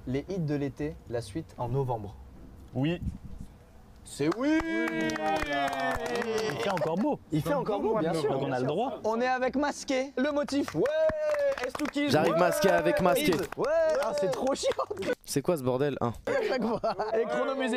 les hits de l'été, la suite en novembre. Oui. C'est oui. Il fait encore beau. Il fait encore beau, bien sûr. Donc on a le droit. On est avec Masqué, le motif. Ouais. Estouki. J'arrive masqué avec masqué. Ouais. Ah, c'est trop chiant. C'est quoi ce bordel hein? Et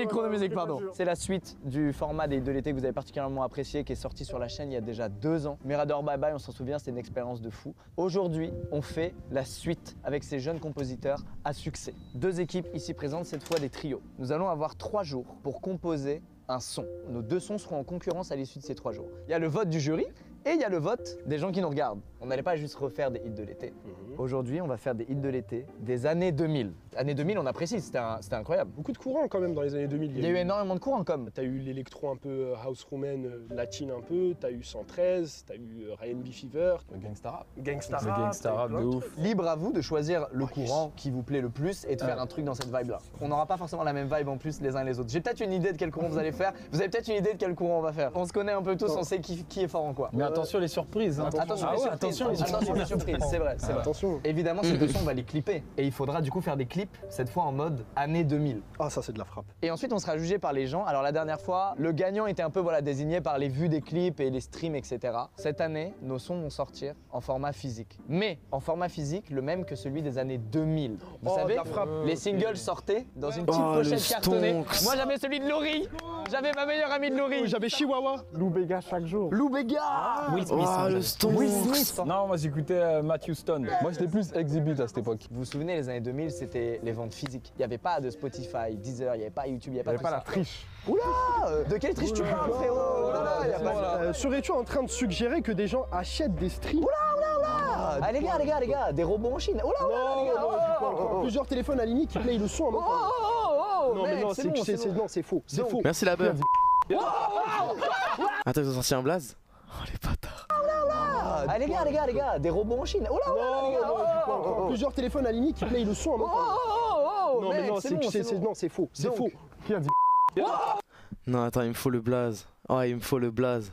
chronomusique, pardon. C'est la suite du format des hits de l'été que vous avez particulièrement apprécié, qui est sorti sur la chaîne il y a déjà 2 ans. Mirador Bye Bye, on s'en souvient, c'était une expérience de fou. Aujourd'hui, on fait la suite avec ces jeunes compositeurs à succès. 2 équipes ici présentes, cette fois des trios. Nous allons avoir 3 jours pour composer un son. Nos 2 sons seront en concurrence à l'issue de ces 3 jours. Il y a le vote du jury et il y a le vote des gens qui nous regardent. On n'allait pas juste refaire des hits de l'été. Aujourd'hui, on va faire des hits de l'été des années 2000. Années 2000, on apprécie, c'était incroyable. Beaucoup de courants quand même dans les années 2000. Il y a eu énormément de cours en com. T'as eu l'électro un peu house roumaine, latine un peu, t'as eu 113, t'as eu Ryan B. Fever, Le gangsta rap. Gangsta Le Rap. gangsta rap de ouf. Libre à vous de choisir le courant qui vous plaît le plus et de faire un truc dans cette vibe-là. On n'aura pas forcément la même vibe en plus les uns et les autres. J'ai peut-être une idée de quel courant vous allez faire. Vous avez peut-être une idée de quel courant on va faire. On se connaît un peu tous, on sait qui est fort en quoi. Mais attention les surprises. Hein. Attention, Ah les ouais, surprises. attention les surprises. Attention les surprises, c'est vrai, c'est vrai. Attention. Évidemment, ces 2 sons, on va les clipper. Et il faudra du coup faire des clips, cette fois en mode année 2000. Ah ça c'est de la frappe. Et ensuite, on sera jugé par les gens. Alors la dernière fois, le gagnant était un peu désigné par les vues des clips et les streams, etc. Cette année, nos sons vont sortir en format physique. Mais en format physique, le même que celui des années 2000. Vous Oh, savez, de la frappe. les singles sortaient dans une petite Oh, le pochette cartonnée. stonks. Moi, j'avais celui de Laurie. J'avais ma meilleure amie de Laurie. J'avais Chihuahua. Lou Béga chaque jour. Lou Béga. Will Smith. Oh le stonk. Will Smith. Non, moi j'écoutais Matthew Stone. Moi j'étais plus Exhibit à cette époque. Vous vous souvenez, les années 2000, c'était les ventes physiques. Il n'y avait pas de Spotify, Deezer, il n'y avait pas YouTube, il n'y avait pas, pas la tout ça. triche. Oula, de quelle triche tu parles, frérot? Oh là là, il y a pas de- Serais-tu en train de suggérer que des gens achètent des streams? Ah, les gars, des robots en Chine. Oh là, Non, les gars, non, oh, je parle oh, oh, plusieurs téléphones alignés qui playent le son en même temps. oh, Non mais mec, non, c'est bon, c'est bon. non, c'est faux. C'est Donc, faux. Merci la beurre. Attends, ils ont sorti un blaze. Oh les bâtards. Ah, les gars, des robots en Chine. Oh là, Non, les gars, non, je parle plusieurs téléphones alignés qui playent le son en même temps. Non mais mec, non, c'est bon, bon. non, c'est faux. C'est Donc, faux. Qui a dit? Non attends, il me faut le blaze. Oh il me faut le blaze.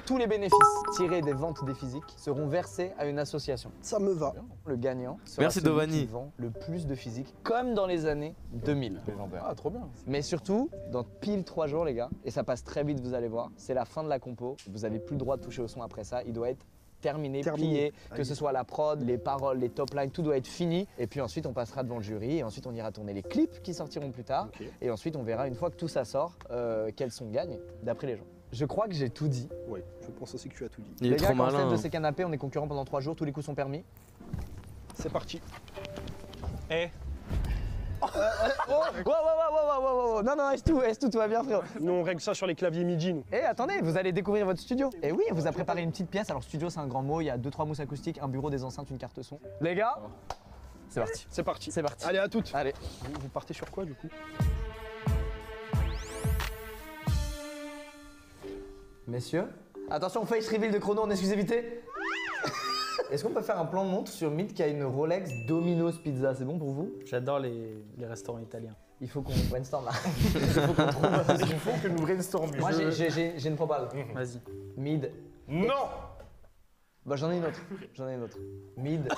Tous les bénéfices tirés des ventes des physiques seront versés à une association. Ça me va. Le gagnant sera Merci, celui Dovani. qui vend le plus de physiques, comme dans les années 2000. Légendaire. Ah, trop bien. Mais surtout, dans pile 3 jours, les gars, et ça passe très vite, vous allez voir, c'est la fin de la compo. Vous avez plus le droit de toucher au son après ça. Il doit être terminé, plié, que ce soit la prod, les paroles, les top lines, tout doit être fini. Et puis ensuite, on passera devant le jury et ensuite, on ira tourner les clips qui sortiront plus tard. Ok. Et ensuite, on verra une fois que tout ça sort, quel son gagne d'après les gens. Je crois que j'ai tout dit. Ouais, je pense aussi que tu as tout dit. Il est les gars, trop quand on se lève malin. de ces canapés, on est concurrents pendant 3 jours, tous les coups sont permis. C'est parti. Wow. Non, est-ce tout va bien, frérot. Nous on règle ça sur les claviers MIDI nous. Et attendez, vous allez découvrir votre studio. Et oui, on vous a préparé une petite pièce. Alors, studio, c'est un grand mot. Il y a 2-3 mousses acoustiques, un bureau, des enceintes, une carte son. Les gars, c'est parti. C'est parti. C'est parti. Allez à toutes. Allez. Vous partez sur quoi du coup? Messieurs, attention, face reveal de chrono en exclusivité. Est-ce qu'on peut faire un plan de montre sur Meet qui a une Rolex Domino's Pizza? C'est bon pour vous? J'adore les restaurants italiens. Il faut qu'on brainstorm là. Il faut qu'on trouve. Il faut que nous brainstormions. Moi, j'ai une propale. Vas-y. Mid. Non. Bah, j'en ai une autre. Mid.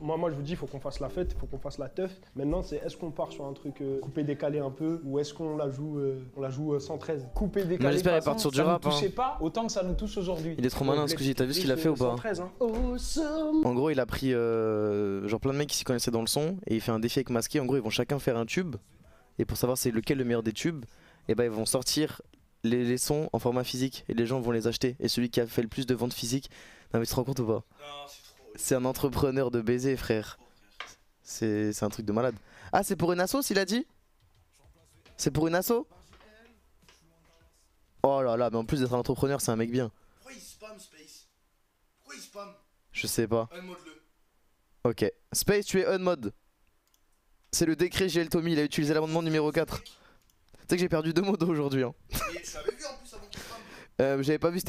Moi je vous dis, il faut qu'on fasse la fête, il faut qu'on fasse la teuf. Maintenant c'est est-ce qu'on part sur un truc coupé décalé un peu ou est-ce qu'on la joue 113? Coupé décalé. Moi, j'espère de qu'elle part toute sur façon, du rap, Ça nous hein. touchait pas autant que ça nous touche aujourd'hui. Il est trop malin Squeezie, t'as vu ce qu'il a fait ou pas? 113 hein. En gros il a pris genre plein de mecs qui s'y connaissaient dans le son et il fait un défi avec Masqué. En gros ils vont chacun faire un tube et pour savoir c'est lequel le meilleur des tubes, et bah ils vont sortir les sons en format physique et les gens vont les acheter. Et celui qui a fait le plus de ventes physiques, non mais tu te rends compte ou pas? C'est un entrepreneur de baiser frère. C'est un truc de malade. Ah c'est pour une asso il a dit? C'est pour une asso? Oh là là, mais en plus d'être un entrepreneur c'est un mec bien. Pourquoi il spam Space? Pourquoi il spam? Je sais pas. Unmode-le. Ok. Space, tu es unmod. C'est le décret GL Tommy, il a utilisé l'amendement numéro 4. Tu sais que j'ai perdu 2 modos aujourd'hui. Hein. Et tu l'avais vu en plus avant qu'il spam? J'avais pas vu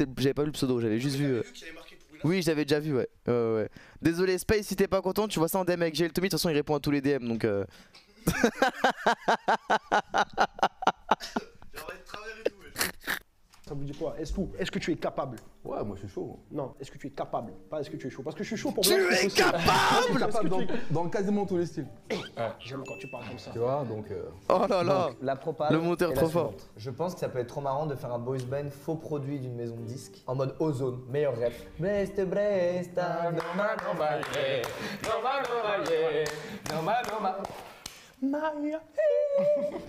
le pseudo, j'avais juste vu. Vu qu'il avait marqué pour une Oui, j'avais déjà vu, ouais. Ouais. Désolé Space, si t'es pas content, tu vois ça en DM avec GL Tommy. De toute façon, il répond à tous les DM donc. J'aurais de travers et tout. Ça vous dit quoi? Est-ce que tu es capable? Ouais, Ouais, moi je suis chaud. Non, est-ce que tu es capable? Pas est-ce que tu es chaud. Parce que je suis chaud pour Tu es capable Dans quasiment tous les styles. J'aime quand tu parles comme ça. Tu vois, donc. Oh là là. Donc, la propale Le monteur est la trop fort. suivante. Je pense que ça peut être trop marrant de faire un boys band faux produit d'une maison de disques en mode ozone, meilleur ref. Brest, Brest, Noma, Noma, yeah. Noma, Noma, yeah. Noma, Noma. Maya.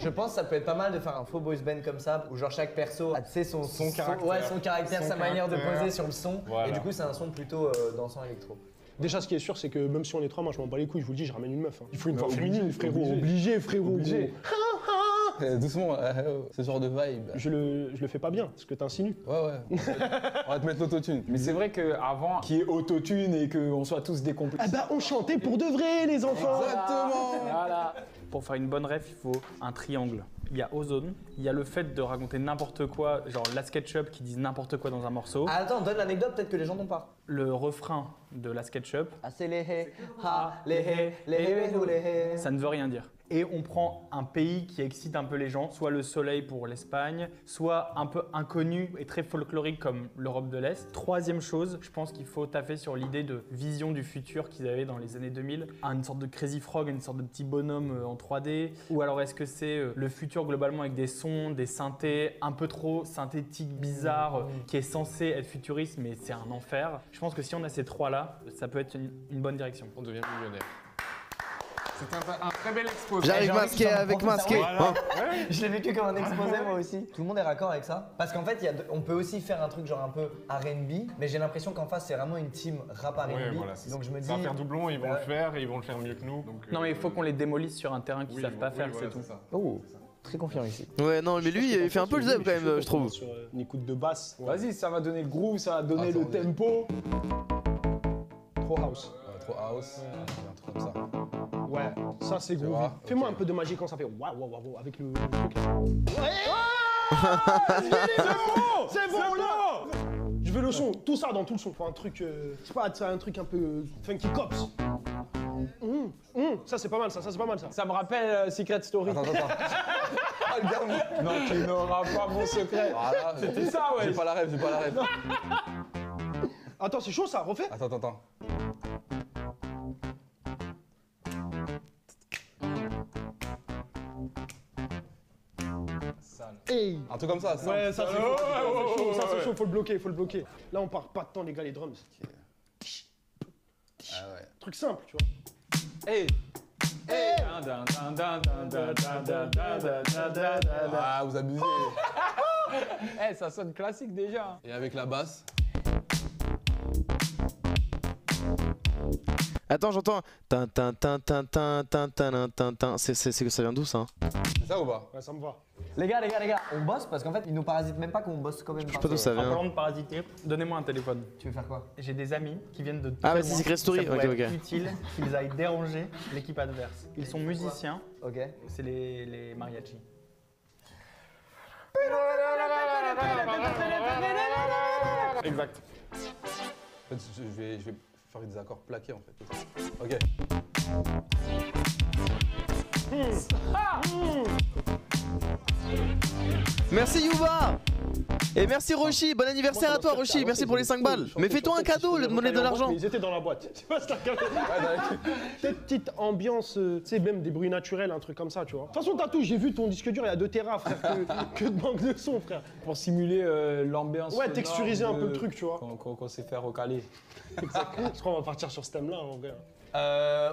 Je pense que ça peut être pas mal de faire un faux boys band comme ça, où genre chaque perso a tu sais, son caractère. Ouais, son caractère, Son sa manière de caractère. poser sur le son. Voilà. Et du coup, c'est un son plutôt dansant électro. Déjà, ce qui est sûr, c'est que même si on est 3, moi je m'en bats les couilles, je vous le dis, je ramène une meuf. Hein. Il faut une voix Obligé, féminine, frérot. obligé. Obligé, frérot. Obligé. gros. Doucement, ce genre de vibe. Je le fais pas bien, ce que t'insinues. Ouais. On va te mettre l'autotune. Mais c'est vrai qu'avant, qu'il y ait autotune et qu'on soit tous décomplexés. Ah bah, on chantait pour de vrai, les enfants. Exactement. Voilà. Pour faire une bonne ref, il faut un triangle. Il y a Ozone, il y a le fait de raconter n'importe quoi, genre la SketchUp qui disent n'importe quoi dans un morceau. Ah, attends, donne l'anecdote, peut-être que les gens n'ont pas. Le refrain de la SketchUp, Ah, c'est les hé, ha, les hé, les hé, ou les hé. ça ne veut rien dire. Et on prend un pays qui excite un peu les gens, soit le soleil pour l'Espagne, soit un peu inconnu et très folklorique comme l'Europe de l'Est. Troisième chose, je pense qu'il faut taffer sur l'idée de vision du futur qu'ils avaient dans les années 2000. Une sorte de Crazy Frog, une sorte de petit bonhomme en 3D. Ou alors est-ce que c'est le futur globalement avec des sons, des synthés un peu trop synthétiques, bizarres, qui est censé être futuriste mais c'est un enfer. Je pense que si on a ces trois-là, ça peut être une bonne direction. On devient millionnaire. C'était un très bel exposé. J'arrive J'ai envie masqué que ça me avec prend ça, masqué. Voilà. Hein. Je l'ai vécu comme un exposé moi aussi. Tout le monde est raccord avec ça. Parce qu'en fait, on peut aussi faire un truc genre un peu R&B, mais j'ai l'impression qu'en face, c'est vraiment une team rap R&B. Ouais, voilà, c'est Donc je me dis. ça va faire doublon, ils vont Ouais. le faire et ils vont le faire mieux que nous. Donc, Non mais il faut qu'on les démolisse sur un terrain qu'ils oui, savent pas oui, faire, voilà, c'est tout. ça. Oh, très confiant ici. Ouais, non, mais lui, il fait un peu le zèbre quand même, je trouve. Sur une écoute de basse. Vas-y, ça va donner le groove, ça va donner le Attendez. tempo. Trop house. Trop house. Un truc comme ça. Ouais, ça c'est groovy. vois, Fais-moi ok. un peu de magie quand ça fait waouh waouh waouh avec le truc là. Ouais. C'est bon là. Je veux le son, tout ça dans tout le son. Faut un truc, c'est pas un truc un peu funky cops. Ça c'est pas mal ça c'est pas mal ça. Ça me rappelle Secret Story. Attends. Ah, le gars, Non, tu n'auras pas mon secret. Voilà. C'était ça, ouais. J'ai pas la rêve. Attends, c'est chaud ça, refais. Attends. Hey. Un truc comme ça. simple. Ouais, ça c'est chaud, ça c'est chaud, faut le bloquer. Là on part pas de temps les gars, les drums. Ah ouais. Truc simple, tu vois. Hey. Ah, vous abusez. Eh, ça sonne classique déjà. Et avec la basse. Attends, j'entends. Tin, tin, tin, tin, tin, tin, tin, tin, tin. C'est que ça vient d'où ça? C'est ça ou pas? Ouais, ça me va. Les gars, on bosse parce qu'en fait, ils nous parasitent même pas qu'on bosse quand même. Je sais pas d'où ça En vient. parlant de parasiter, donnez-moi un téléphone. Tu veux faire quoi? J'ai des amis qui viennent de Ah, très ouais, c'est loin. Secret Story. Ça pourrait Ok. être utile qu'ils aillent déranger l'équipe adverse. Ils sont musiciens, Ok. c'est les mariachis. Exact. En fait, je vais faire des accords plaqués en fait. Ok. Merci Yuba. Et merci Roshi. Bon anniversaire à toi Roshi. Merci pour les 5 balles. Mais fais-toi un cadeau, le monnaie de l'argent. Ils étaient dans la boîte. Tu vois, c'est cette petite ambiance, tu sais, même des bruits naturels, un truc comme ça, tu vois. De toute façon, t'as tout. J'ai vu ton disque dur, il y a 2 Tera, frère, que de banque de son, frère. Pour simuler l'ambiance. Ouais, sonore texturiser un peu de- le truc, tu vois. Qu'on sait faire au Calais. Exactement. Je crois qu'on va partir sur ce thème-là, en vrai.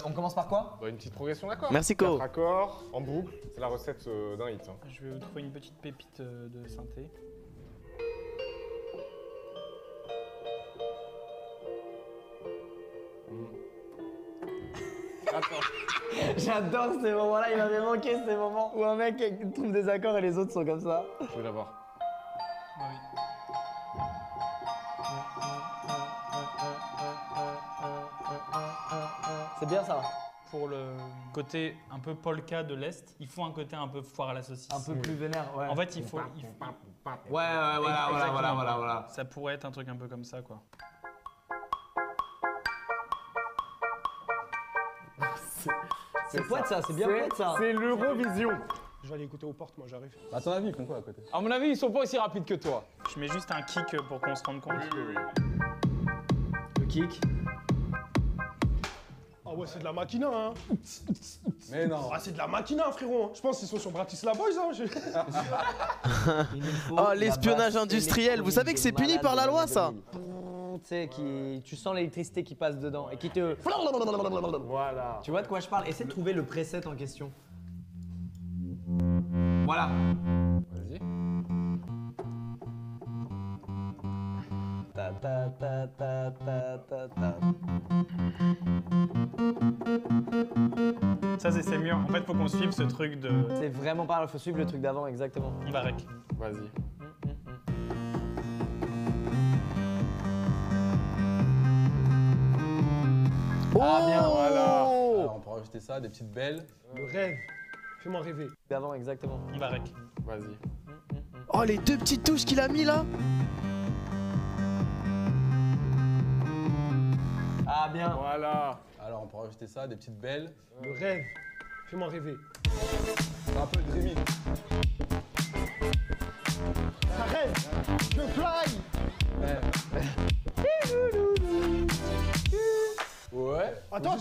On commence par quoi? Bah, une petite progression d'accords. Merci Ko. 4 accords en boucle, c'est la recette d'un hit. Hein. Je vais vous trouver une petite pépite de synthé. J'adore ces moments-là, il m'avait manqué ces moments où un mec trouve des accords et les autres sont comme ça. Je vais l'avoir. C'est bien ça. Pour le côté un peu polka de l'Est, il faut un côté un peu foire à la saucisse. Un peu plus vénère, ouais. En fait, il faut. Voilà. Ça pourrait être un truc un peu comme ça, quoi. C'est poète ça, c'est bien poète ça. C'est l'Eurovision. Je vais aller écouter aux portes, moi j'arrive. À ton avis, ils font quoi à côté? À mon avis, ils sont pas aussi rapides que toi. Je mets juste un kick pour qu'on se rende compte. Le kick. Ah ouais, c'est de la machina, hein. Mais non. Ah, c'est de la machina, frérot. Hein. Je pense qu'ils sont sur Bratislava Boys, hein. Oh, l'espionnage industriel, vous savez que c'est puni par la loi, ça? Tu sais, tu sens l'électricité qui passe dedans et qui te... Voilà. Tu vois de quoi je parle? Essaie de trouver le preset en question. Voilà. Vas-y. Ta ta ta ta ta ta ta. Ça, c'est mieux. En fait, faut qu'on suive ce truc de. C'est vraiment pas, il faut suivre le truc d'avant, exactement. On va rec. Vas-y. Ah bien, voilà. Alors, on peut rajouter ça, des petites belles. Le rêve. Fais-moi rêver. D'avant, exactement. On va rec. Vas-y. Oh, les deux petites touches qu'il a mis là. Ah bien. Voilà. Alors, on peut rajouter ça, des petites belles. Le rêve. Fais-moi rêver. Un peu de dreamy. Ça rêve. Je fly. Ouais. Attends,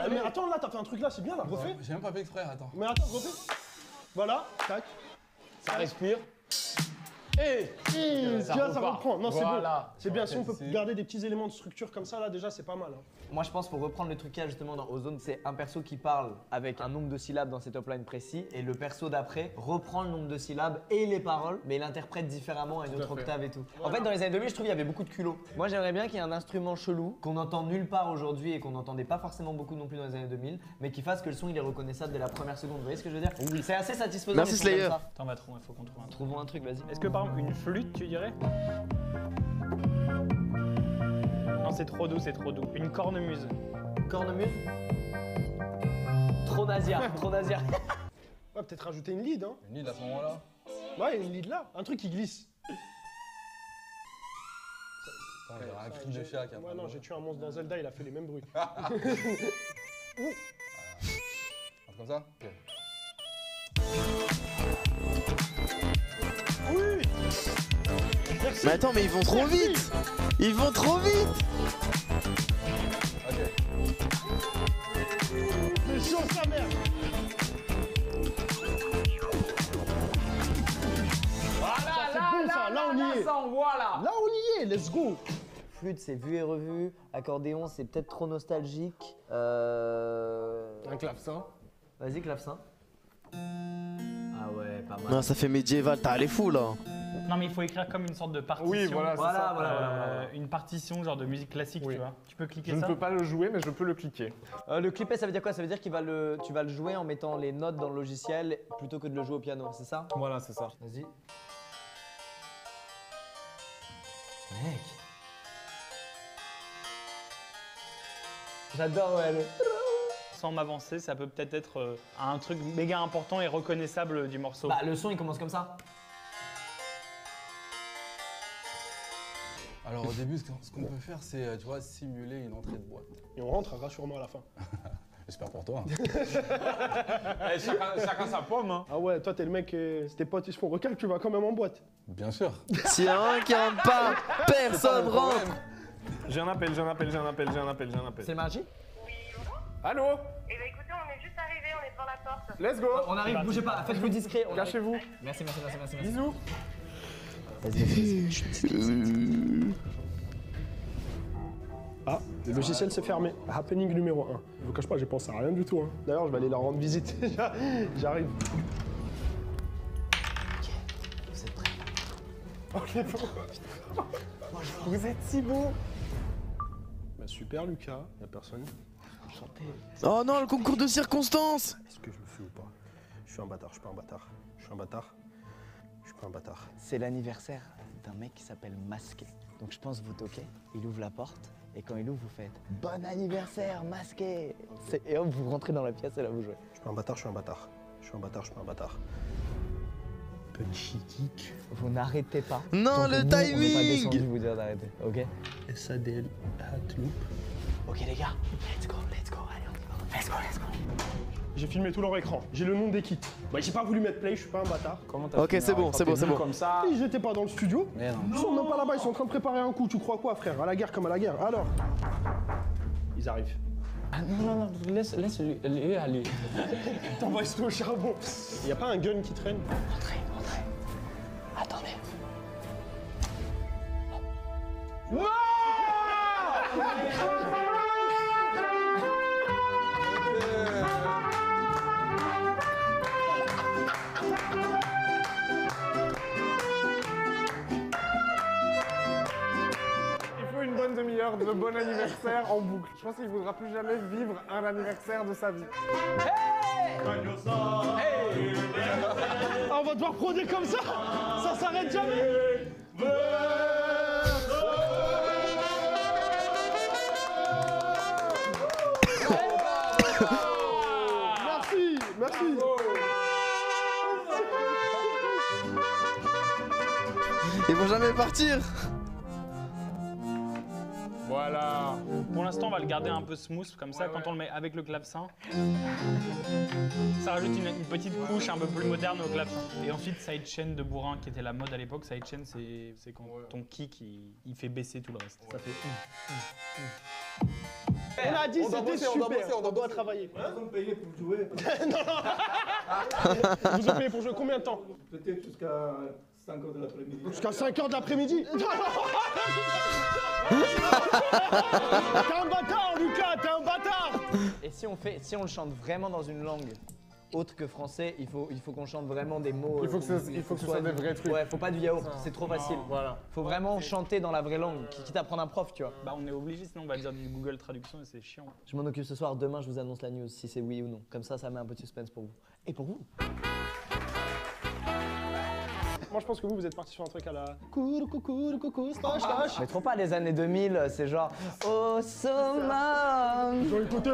mais attends, là, t'as fait un truc là, c'est bien là, refais. J'ai même pas fait exprès, attends. Mais attends, refais. Voilà, tac. Ça respire. Et Tu vois, ça repart. reprend. Non, c'est bon. Voilà. C'est bien, si on peut C'est- garder des petits éléments de structure comme ça, là, déjà, c'est pas mal. Hein. Moi je pense qu'il faut reprendre le truc qu'il y a justement dans Ozone, c'est un perso qui parle avec un nombre de syllabes dans ses top lines précis et le perso d'après reprend le nombre de syllabes et les paroles mais il interprète différemment à une autre octave et tout. En fait dans les années 2000 je trouve il y avait beaucoup de culot. Moi j'aimerais bien qu'il y ait un instrument chelou qu'on entend nulle part aujourd'hui et qu'on n'entendait pas forcément beaucoup non plus dans les années 2000 mais qui fasse que le son il est reconnaissable dès la première seconde. Vous voyez ce que je veux dire? Oui. C'est assez satisfaisant. Merci les sons comme Slayer. ça. Attends, on va trouver, faut qu'on trouve un truc. Trouvons un truc, vas-y. Est-ce que par exemple une flûte, tu dirais? Non, c'est trop doux, c'est trop doux. Une cornemuse. Cornemuse? Trop Nazia, trop Nazia. Ouais, peut-être rajouter une lead, hein. Une lead à ce moment-là. Ouais, une lead là. Un truc qui glisse. Attends, il y aura un cri de chat qui a Ouais, non, j'ai tué un monstre dans Zelda, il a fait les mêmes bruits. Un truc comme ça? Ok. Oui. Merci. Mais attends, mais ils vont trop vite. Ils vont trop vite. Ok. C'est chaud, sa mère. Voilà, c'est bon, ça. Là, on y est. Ça, voilà. Là, on y est, let's go. Flûte c'est vu et revu, accordéon c'est peut-être trop nostalgique. Un clavecin. Vas-y clavecin. Ah ouais, pas mal. Non, ça fait médiéval, t'as les fous là. Non, mais il faut écrire comme une sorte de partition. Oui, voilà, c'est Voilà, ça. voilà. Une partition genre de musique classique, Oui. tu vois. Tu peux cliquer Je ne ça? peux pas le jouer, mais je peux le cliquer. Le clipper ça veut dire quoi? Ça veut dire tu vas le jouer en mettant les notes dans le logiciel plutôt que de le jouer au piano, c'est ça? Voilà, c'est ça. Vas-y. Mec. J'adore ouais. Sans m'avancer, ça peut peut-être être un truc méga important et reconnaissable du morceau. Bah le son il commence comme ça. Alors au début, ce qu'on peut faire, c'est, tu vois, simuler une entrée de boîte. Et on rentre, rassure-moi à la fin. J'espère pour toi. Eh, chacun sa pomme. Hein. Ah ouais, toi, t'es le mec, tes potes, ils se font recal, tu vas quand même en boîte. Bien sûr. S'il y en a un qui rentre pas, personne rentre. J'ai un appel. C'est le Margie? Allô? Eh ben écoutez, on est juste arrivé, on est devant la porte. Let's go. On arrive, bougez pas, faites-le discret. on arrive. Cachez-vous. Merci. Bisous. Ah, le logiciel s'est fermé. Happening numéro 1. Je vous cache pas, j'ai pensé à rien du tout. Hein. D'ailleurs, je vais aller leur rendre visite. J'arrive. Vous êtes prêts? Ok, bon. Vous êtes si beau. Bah, super, Lucas. Y'a personne. Oh non, le concours de circonstances. Est-ce que je le fais ou pas? Je suis un bâtard, je suis pas un bâtard. Je suis un bâtard. Je suis pas un bâtard. C'est l'anniversaire d'un mec qui s'appelle Masqué. Donc je pense vous toquez, il ouvre la porte et quand il ouvre vous faites bon anniversaire Masqué. Et hop vous rentrez dans la pièce et là vous jouez. Je suis pas un bâtard, je suis un bâtard. Je suis un bâtard, je suis pas un bâtard. Punchy kick. Vous n'arrêtez pas. Non, Tant que le nous, On n'est pas timing. descendu vous dire d'arrêter, ok? SADL hat loop. Ok les gars, let's go, allez on y va. Let's go. J'ai filmé tout leur écran. J'ai le nom des kits. Bah, j'ai pas voulu mettre play, je suis pas un bâtard. Comment t'as Ok, fini, c'est bon, quand c'est t'es bon, c'est venu bon. Comme ça. Ils étaient pas dans le studio. Mais non. Ils sont même pas là-bas, ils sont en train de préparer un coup. Tu crois quoi, frère? À la guerre comme à la guerre. Alors, ils arrivent. Ah non, non, non, laisse lui aller. T'envoies au charbon. Y a pas un gun qui traîne? Entrez. Attendez. Il faut une bonne demi-heure de bon anniversaire en boucle. Je pense qu'il ne voudra plus jamais vivre un anniversaire de sa vie. Ah, on va devoir prôner comme ça. Ça s'arrête jamais. Merci, merci. Ils vont jamais partir. Voilà. Pour l'instant, on va le garder un peu smooth, comme ça, quand on le met avec le clavecin, ça rajoute une petite couche un peu plus moderne au clavecin. Et ensuite, sidechain de bourrin, qui était la mode à l'époque. Sidechain, c'est quand ton kick, il fait baisser tout le reste. Ça fait... On a dit c'était super. On doit travailler. Vous me payez pour jouer. Vous avez payé pour jouer combien de temps? Peut-être jusqu'à 5 h de l'après-midi. Jusqu'à 5 h de l'après-midi. T'es un bâtard, Lucas, t'es un bâtard. Et si on le chante vraiment dans une langue autre que français, il faut qu'on chante vraiment des mots. Il faut que ce soit des vrais trucs. Ouais, faut pas du yaourt, c'est trop facile. Voilà. Faut vraiment chanter dans la vraie langue, quitte à prendre un prof, tu vois. Bah, on est obligé, sinon on va dire du Google Traduction et c'est chiant. Je m'en occupe ce soir, demain je vous annonce la news, si c'est oui ou non. Comme ça met un peu de suspense pour vous. Et pour vous. Moi je pense que vous êtes parti sur un truc à la coucou, stache. Mais trop pas les années 2000, c'est genre oh summum. Ils ont écouté.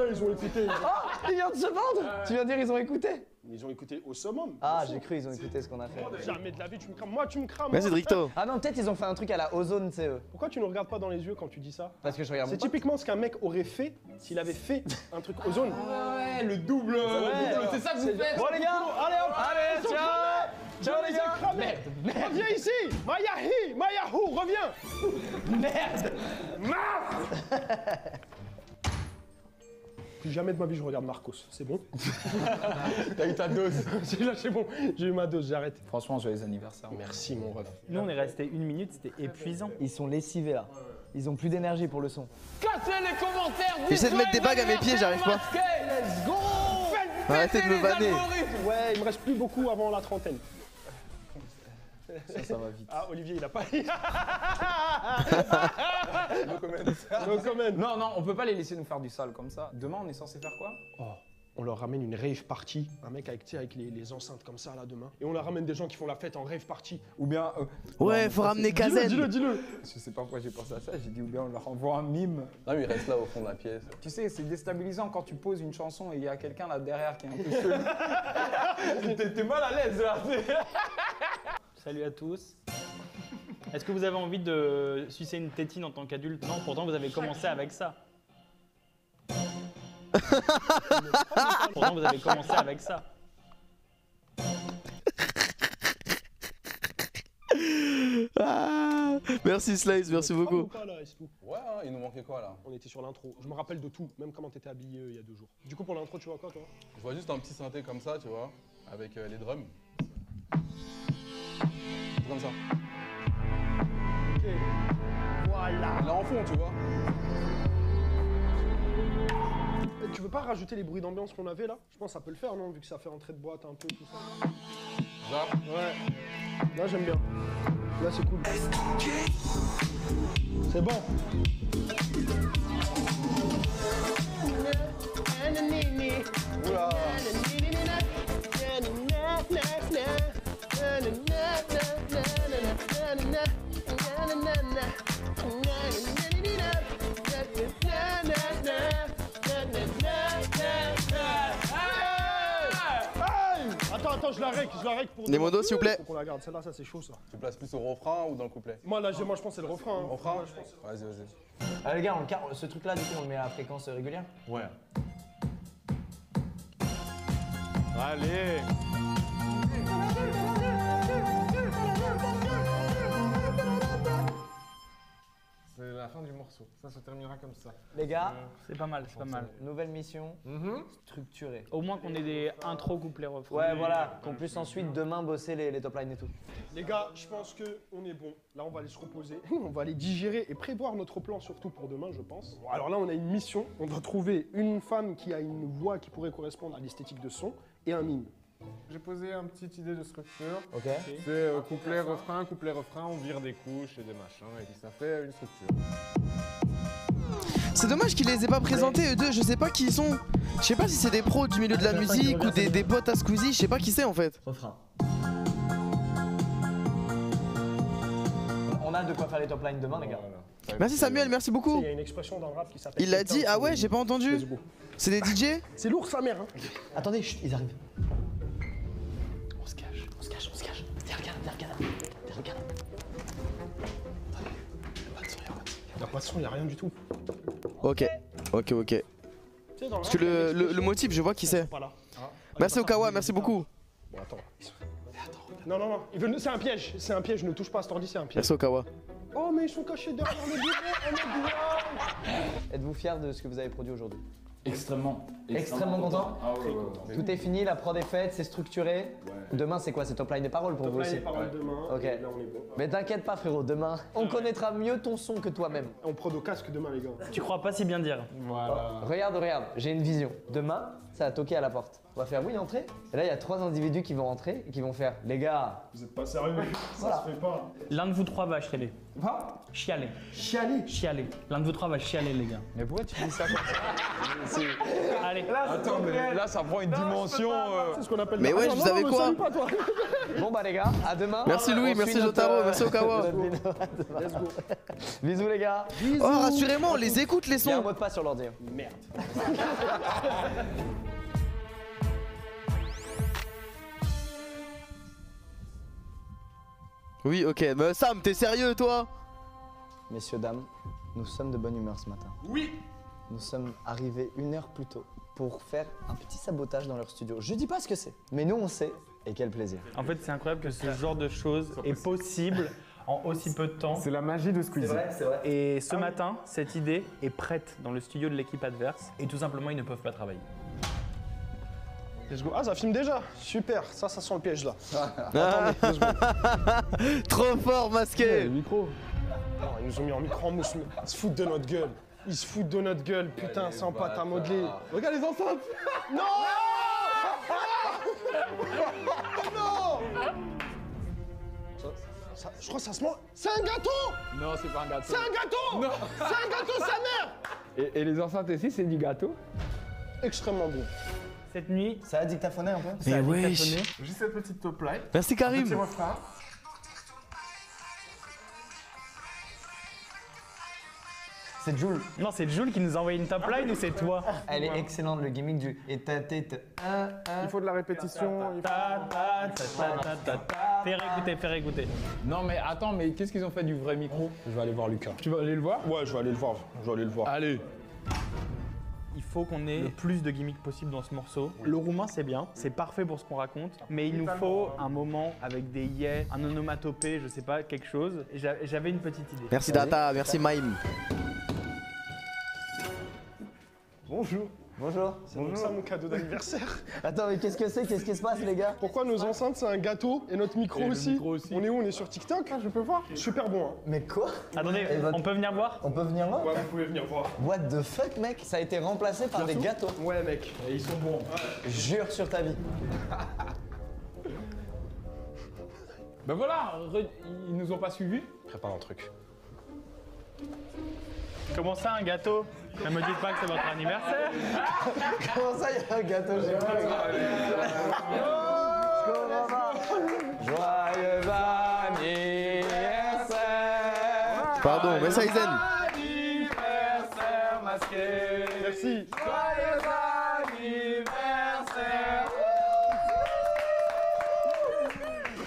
Oh, il vient de se vendre. Tu viens de dire ils ont écouté. Ils ont écouté au summum. Ah, j'ai cru ils ont écouté ce qu'on a fait. Jamais de la vie tu me crames. Moi tu me crames. Merci moi, Dricto. Ah non, peut-être ils ont fait un truc à la Ozone, c'est eux. Pourquoi tu ne regardes pas dans les yeux quand tu dis ça? Parce que je regarde C'est mon pote. typiquement ce qu'un mec aurait fait s'il avait fait un truc ozone. Ouais, le double. C'est ça que vous faites. Bon les gars, allez hop, allez, ciao. Ciao les gars. Merde. Reviens ici. Mayahu, reviens. Merde. Plus jamais de ma vie je regarde Narcos, c'est bon? T'as eu ta dose. C'est bon, j'ai eu ma dose, j'arrête. Franchement, joyeux anniversaire. Merci mon ref. Nous, on est resté 1 minute, c'était épuisant. Ils sont lessivés là. Ils ont plus d'énergie pour le son. Cassez les commentaires. J'essaie de mettre des bagues à mes pieds, j'arrive pas. Let's go. Arrêtez de me vanner. Ouais, il me reste plus beaucoup avant la trentaine. Ça va vite. Ah, Olivier, il a pas. No comment. No comment. Non, non, on peut pas les laisser nous faire du sale comme ça. Demain, on est censé faire quoi? Oh, on leur ramène une rave party. Un mec avec, tu sais, avec les enceintes comme ça là demain. Et on leur ramène des gens qui font la fête en rave party. Ou bien. Ouais, faut ramener Kazen. Dis-le. Je sais pas pourquoi j'ai pensé à ça. J'ai dit ou bien on leur envoie un mime. Non, mais il reste là au fond de la pièce. Tu sais, c'est déstabilisant quand tu poses une chanson et il y a quelqu'un là derrière qui est un peu chelou. T'es mal à l'aise là. Salut à tous. Est-ce que vous avez envie de sucer une tétine en tant qu'adulte? Non, pourtant vous avez commencé avec ça. Pourtant vous avez commencé avec ça. Ah, merci Slice, merci beaucoup. Ouais, hein, il nous manquait quoi là? On était sur l'intro. Je me rappelle de tout, même comment t'étais habillé il y a 2 jours. Du coup, pour l'intro, tu vois quoi, toi? Je vois juste un petit synthé comme ça, tu vois, avec les drums. Comme ça. Ok. Voilà. Là en fond, tu vois. Et tu veux pas rajouter les bruits d'ambiance qu'on avait là? Je pense que ça peut le faire, non? Vu que ça fait entrée de boîte un peu, tout ça. Là. Ouais. Là, j'aime bien. Là, c'est cool. C'est bon. Oula. Attends, je la rec pour... Les modos, s'il vous plaît. Faut qu'on la garde, celle-là, ça c'est chaud ça. Tu places plus au refrain ou dans le couplet? Moi je pense que c'est le refrain. Hein. Refrain? Ouais, je pense. Vas-y. Les gars, ce truc là, du coup, on le met à fréquence régulière? Ouais. Allez. C'est la fin du morceau. Ça se terminera comme ça. Les gars, C'est pas mal, c'est pas mal. nouvelle mission, structurée. Au moins qu'on ait des intros, couplets, refrains. Ouais, voilà, qu'on puisse ensuite demain bosser les top lines et tout. Les gars, je pense qu'on est bon. Là, on va aller se reposer. On va aller digérer et prévoir notre plan, surtout pour demain, je pense. Bon, alors là, on a une mission. On doit trouver une femme qui a une voix qui pourrait correspondre à l'esthétique de son et un mime. J'ai posé une petite idée de structure. Ok. C'est couplet, refrain, on vire des couches et des machins, et puis ça fait une structure. C'est dommage qu'ils les aient pas présentés eux deux, je sais pas qui ils sont. Je sais pas si c'est des pros du milieu de la musique ou des potes à Squeezie, je sais pas qui c'est en fait. Refrain. On a de quoi faire les top lines demain, les gars. Voilà. Merci Samuel, merci beaucoup. Il y a une expression dans le rap qui s'appelle... Il l'a dit, ah ouais, j'ai pas entendu. Let's go. C'est des DJ? C'est lourd, sa mère. Hein. Attendez, chut, ils arrivent. On se cache, on se cache, on se cache. Viens, regarde, viens, regarde. Viens, regarde. Il n'y a pas de son, il n'y a rien du tout. Ok, ok. Tu sais, dans Parce que rap, il y a une le expression- motif, je vois qui c'est. Pas là. Merci Okawa, merci beaucoup. Bon, attends. Non, non, non. C'est un piège. C'est un piège. Ne touche pas à cet ordi, c'est un piège. Merci Okawa. Oh, mais ils sont cachés derrière le bureau. Oh, my God. Êtes-vous fiers de ce que vous avez produit aujourd'hui? Extrêmement. Extrêmement content. Ah ouais, ouais. Tout est fini, la prod est faite, c'est structuré. Demain, c'est quoi? C'est top line des paroles pour vous Top line aussi? des paroles demain. Ok. Là, on est bon. Mais t'inquiète pas, frérot, demain, on connaîtra mieux ton son que toi-même. On prod au casque demain, les gars. Tu crois pas si bien dire. Voilà. Regarde, regarde, j'ai une vision. Demain, ça va toquer à la porte. On va faire oui, entrez. Et là, il y a 3 individus qui vont rentrer et qui vont faire les gars. Vous êtes pas sérieux. Voilà. Ça se fait pas. L'un de vous trois va chialer. Chialer. Chialer. Chialer. L'un de vous trois va chialer, les gars. Mais pourquoi tu dis ça comme ça? Allez. Attends, mais là, ça prend une dimension. C'est ce qu'on appelle. Mais ouais, Ah, vous non, savez non, me quoi? salue pas, toi. Bon bah les gars, à demain. Merci Louis, On merci suit Jotaro, notre, merci Okawa. notre vidéo à demain. Let's go. Bisous les gars. Oh, rassurez-moi, on les écoute les Il y a un sons. mot de passe sur l'ordi. Merde. Oui, ok, mais Sam, t'es sérieux toi? Messieurs, dames, nous sommes de bonne humeur ce matin. Oui. Nous sommes arrivés 1 heure plus tôt pour faire un petit sabotage dans leur studio. Je dis pas ce que c'est, mais nous on sait, et quel plaisir. En fait, c'est incroyable que ce genre de choses est possible en aussi peu de temps. C'est la magie de Squeezie. c'est vrai. Et ce matin, cette idée est prête dans le studio de l'équipe adverse et tout simplement, ils ne peuvent pas travailler. Let's go. Ah, ça filme déjà. Super. Ça sent le piège là. Ah. Attendez, 2 secondes. Trop fort masqué. micro. Non, ils nous ont mis en micro en mousse. Ils se foutent de notre gueule. Ils se foutent de notre gueule. Putain, sans pâte à modeler. Regarde les enceintes. Non. Non. Je crois que ça se mange. C'est un gâteau. Non, c'est pas un gâteau. C'est un gâteau. Non. C'est un gâteau, sa mère. Et les enceintes aussi, c'est du gâteau. Extrêmement bon. Cette nuit, Ça a dictaphoné un peu? ça a wesh. dictaphonné. Juste cette petite top line. Merci Petit Karim. refrain. C'est Jules. Non, c'est Jules qui nous a envoyé une top line ou c'est toi? Elle est excellente, le gimmick du et ta tête. Il faut de la répétition. il faut- Fais réécouter, fais réécouter. Non mais attends, mais qu'est-ce qu'ils ont fait du vrai micro? Je vais aller voir Lucas. Tu vas aller le voir? Ouais, je vais aller le voir. Je vais aller le voir. Allez. Il faut qu'on ait le plus de gimmicks possible dans ce morceau. Le roumain, c'est bien, c'est parfait pour ce qu'on raconte, mais il nous faut un moment avec des yeux, un onomatopée, je sais pas, quelque chose. Et j'avais une petite idée. Merci Data, merci Maïm. Bonjour. Bonjour. C'est donc ça mon cadeau d'anniversaire. Attends, mais qu'est-ce que c'est? Qu'est-ce qui se passe, les gars? Pourquoi nos enceintes c'est un gâteau et notre micro, Et le aussi. micro aussi. On est où? On est sur TikTok? Je peux voir. Super bon. Hein. Mais quoi? Attendez, Et votre- on peut venir voir? On peut venir voir? Ouais, vous pouvez venir voir. What the fuck, mec? Ça a été remplacé par des gâteaux. Ouais, mec. Et ils sont bons. Jure sur ta vie. Ben voilà, ils nous ont pas suivis. Prépare un truc. Comment ça, un gâteau? Ne me dites pas que c'est votre anniversaire. Comment ça, il y a un gâteau? J'ai pas. Je comprends pas. Joyeux anniversaire. Pardon, mais ça Izen. Anniversaire masqué. Merci. Joyeux anniversaire.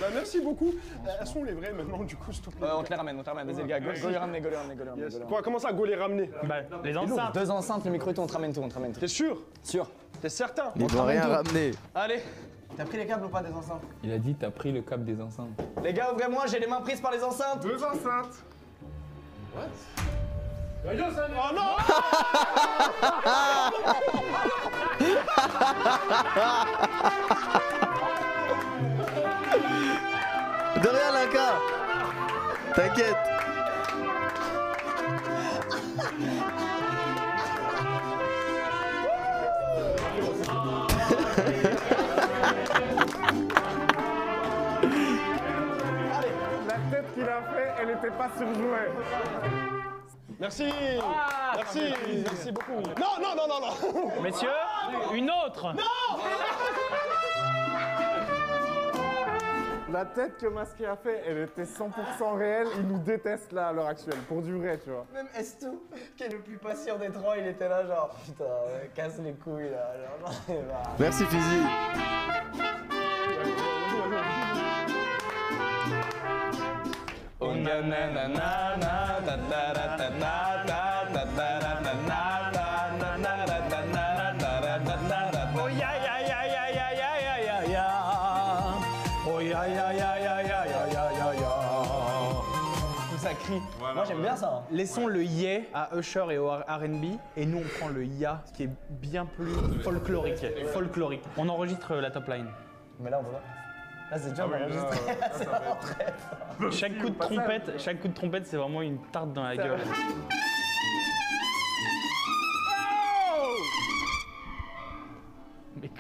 Bah, merci beaucoup. Elles sont les vraies maintenant, du coup, s'il te plaît. On te les ramène, Vas-y, les gars, go les ramener, go les ramener. Yes. Quoi, comment ça, go les ramener? Bah, les enceintes. 2 enceintes, le micro et tout, on te ramène tout, T'es sûr? Sûr. T'es certain? Ils vont rien ramener. Allez. T'as pris les câbles ou pas des enceintes? Il a dit t'as pris le câble des enceintes. Les gars, ouvrez-moi, j'ai les mains prises par les enceintes. 2 enceintes. Oh non! De rien, Linka. T'inquiète. La tête qu'il a fait, elle n'était pas surjouée. Merci. Merci beaucoup. Non. Messieurs, une autre. La tête que Masqué a fait, elle était 100% réelle. Il nous déteste là à l'heure actuelle, pour du vrai, tu vois. Même Estou, qui est le plus patient des trois, il était là genre putain, casse les couilles là. Genre, j'en ai marre. Merci, Fizi. Ça crie. Moi j'aime bien ça. Hein. Laissons le yeah à Usher et au R&B et nous on prend le ya, ce qui est bien plus folklorique. On enregistre la top line. Mais là on va. Là c'est dur d'enregistrer. C'est vraiment très fort. Chaque coup de trompette, c'est vraiment une tarte dans la gueule. Mais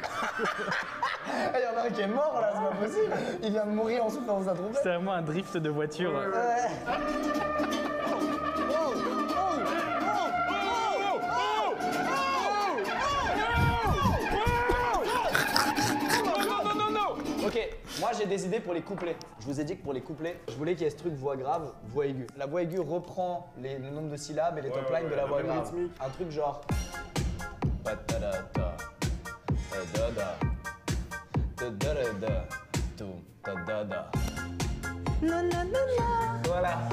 Il y en a un qui est mort là, c'est pas possible. Il vient de mourir en soufflant dans sa trompette. c'est vraiment un drift de voiture. Ok, moi j'ai des idées pour les couplets. Je vous ai dit que pour les couplets, je voulais qu'il y ait ce truc voix grave, voix aiguë. La voix aiguë reprend le nombre de syllabes et les top lines de la voix grave. Un truc genre. Voilà.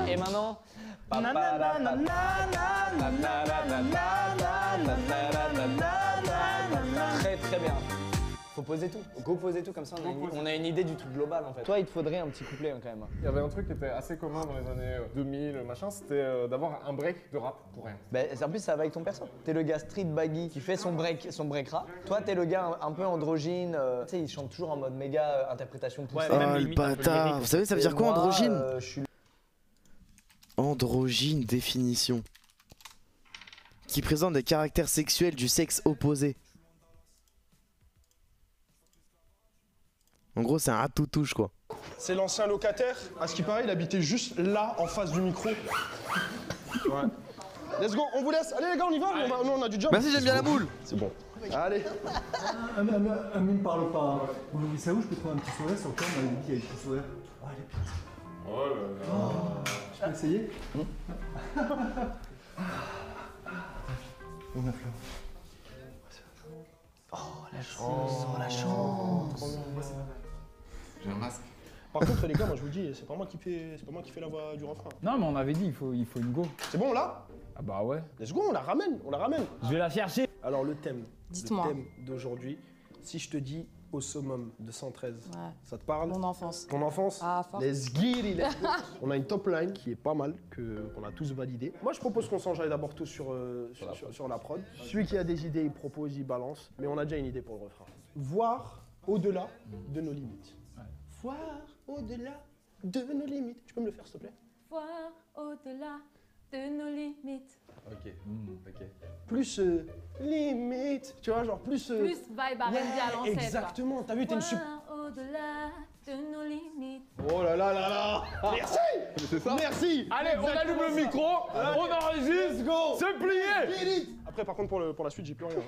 Et maintenant. Très bien. Faut poser tout. Go poser tout comme ça, on a une idée du truc global en fait. Toi, il te faudrait un petit couplet quand même. Il y avait un truc qui était assez commun dans les années 2000, machin, c'était d'avoir un break de rap pour rien. Bah, en plus, ça va avec ton perso. T'es le gars street baggy qui fait son break rap. Toi, t'es le gars un peu androgyne. Tu sais, il chante toujours en mode méga interprétation poussée. Oh le bâtard. Vous savez, ça veut dire quoi androgyne? Androgyne, définition. Qui présente des caractères sexuels du sexe opposé. En gros, c'est un touche quoi. C'est l'ancien locataire. À ce qui paraît, il habitait juste là, en face du micro. Ouais. Let's go, on vous laisse. Allez les gars, on y va. Nous, on a du job. Merci, j'aime bien la boule. C'est bon. Allez. Amine parle pas. Vous savez où je peux trouver un petit sourire sur le corps? On m'avait dit qu'il y avait un petit sourire. Oh, elle est petite. Oh là là. Je peux essayer? Où ma fleur? Oh la chance, oh la chance. J'ai un masque. Par contre les gars, moi je vous dis, c'est pas moi qui fais la voix du refrain. Non, mais on avait dit il faut une go. C'est bon là? Ah bah ouais. Let's go, on la ramène. Je vais la chercher. Alors le thème. Dites-moi. Le thème d'aujourd'hui, si je te dis au summum de 113, Ouais. ça te parle? Mon enfance. Ton enfance? Ah, fort. Let's get it, let's go. On a une top line qui est pas mal, qu'on a tous validé. Moi je propose qu'on s'enjaille d'abord tous sur la prod. Celui qui a des idées, il propose, il balance. Mais on a déjà une idée pour le refrain. Voir au-delà de nos limites. Voir au-delà de nos limites. Tu peux me le faire s'il te plaît? Voir au-delà de nos limites. Ok, ok. Plus limite, tu vois, genre plus... Plus vibe R&B à l'ancienne. Exactement, t'as vu, t'es une super... Voir au-delà de nos limites. Oh là là là là. Merci. C'est ça? Merci. Allez, on allume le micro, on enregistre, c'est plié. Après par contre pour la suite j'ai plus rien.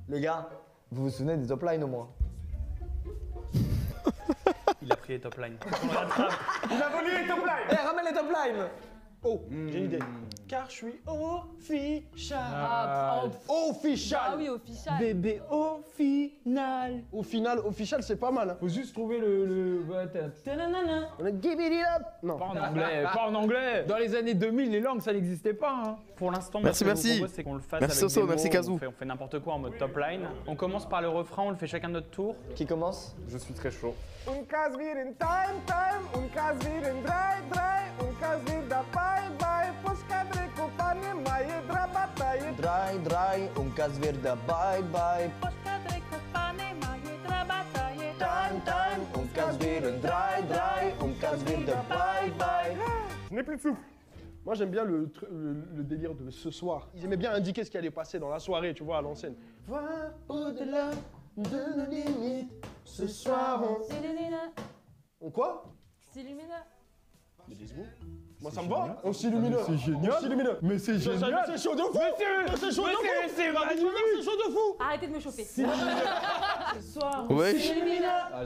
Les gars, vous vous souvenez des top lines au moins? Il a pris les top lines. Il a volé les top lines. Eh, ramène les top lines. Oh, j'ai une idée. car je suis official. Ah, Official. Ah oui, official. Bébé au final. Au final, official, c'est pas mal. Hein. Faut juste trouver le. Ouais, Ta-na-na-na. On a give it up. Non. pas en anglais, pas en anglais. Dans les années 2000, les langues, ça n'existait pas. Hein. Pour l'instant, Merci, moi, ce que je merci. vous propose, c'est qu'on le fasse Merci avec Soso, des merci mots, Kazou. on fait n'importe quoi en mode top line. On commence par le refrain, on le fait chacun de notre tour. Qui commence? Je suis très chaud. Un cas viren time, un cas viren dry, un cas vida bye, pois cadre compane mai dra bataille. Dry, un cas verde, bye. Time, un cas verde, dry, un cas verde, bye. Je n'ai plus de souffle. Moi, j'aime bien le délire de ce soir. Ils aimaient bien indiquer ce qui allait passer dans la soirée, tu vois, à l'ancienne. Voir au-delà de nos limites, ce soir on quoi? S'illumina. Mais des mots. Moi, ça me va. On s'illumine. C'est génial. On s'illumine. Mais c'est génial. C'est chaud de fou. C'est chaud de fou. C'est chaud de fou. Arrêtez de me chauffer. Ce soir, Ouais.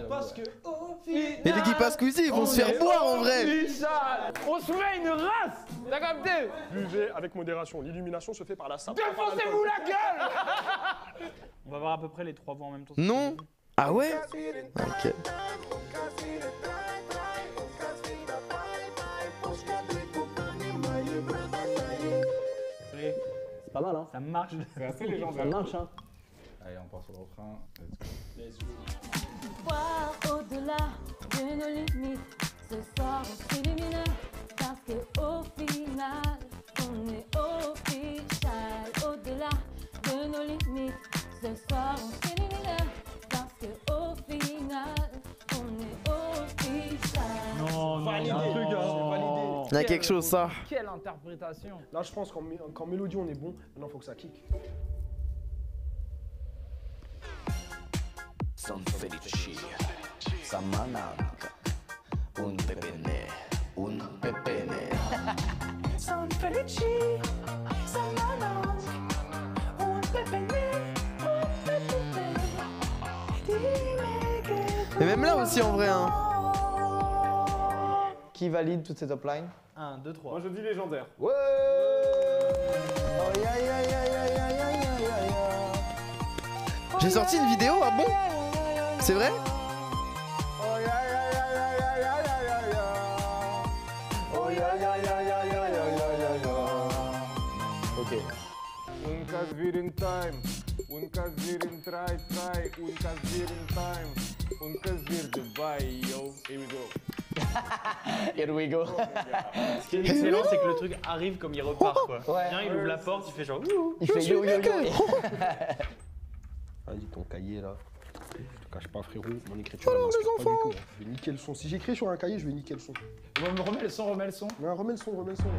parce que au final... Et l'équipe à Squeezie, ils vont se faire boire en vrai. On se met une race. T'as capté? Buvez avec modération. L'illumination se fait par la sape. Défoncez-vous la gueule. On va voir à peu près les trois voix en même temps. Non. Ah ouais? Ok. C'est pas mal, hein? Ça marche. C'est assez légendaire. Ça marche, hein? Allez, on part sur le refrain. Voir au-delà de nos limites. Ce soir, on s'illumine. Parce qu'au final, on est official. Au-delà de nos limites. Ce soir, on s'illumine. Parce qu'au final, on est official. Non, Validé. C'est validé. Il y a quelque chose, ça. Quelle interprétation. Là, je pense qu'en mélodie, on est bon. Maintenant, il faut que ça kick. Son felici, Samananca, un pepene. Son felici, Samananca, un pepene. Et même là aussi en vrai, hein. Qui valide toutes ces top lines? 1, 2, 3. Moi je dis légendaire. Ouais! Oh, ya, ya, ya, ya, ya, ya, ya, ya. J'ai sorti une vidéo, ah bon? C'est vrai? Oh ya ya ya ya ya ya ya ya ya. Oh ya ya ya ya ya ya ya ya. Ok. Un cas viren time, un cas viren try, un cas viren time, un cas viren bye, yo. Here we go. Here we go. Ce qui est excellent, c'est que le truc arrive comme il repart, quoi. Ouais. Viens, il ouvre la porte, il fait genre. Ouh. Il fait yo yo yo. Vas-y, ton cahier là. Je te cache pas, frérot, mon écriture. Alors, les enfants! Je vais niquer le son. Si j'écris sur un cahier, je vais niquer le son. Remets le son, remets le son. Non, remets le son, remets le son.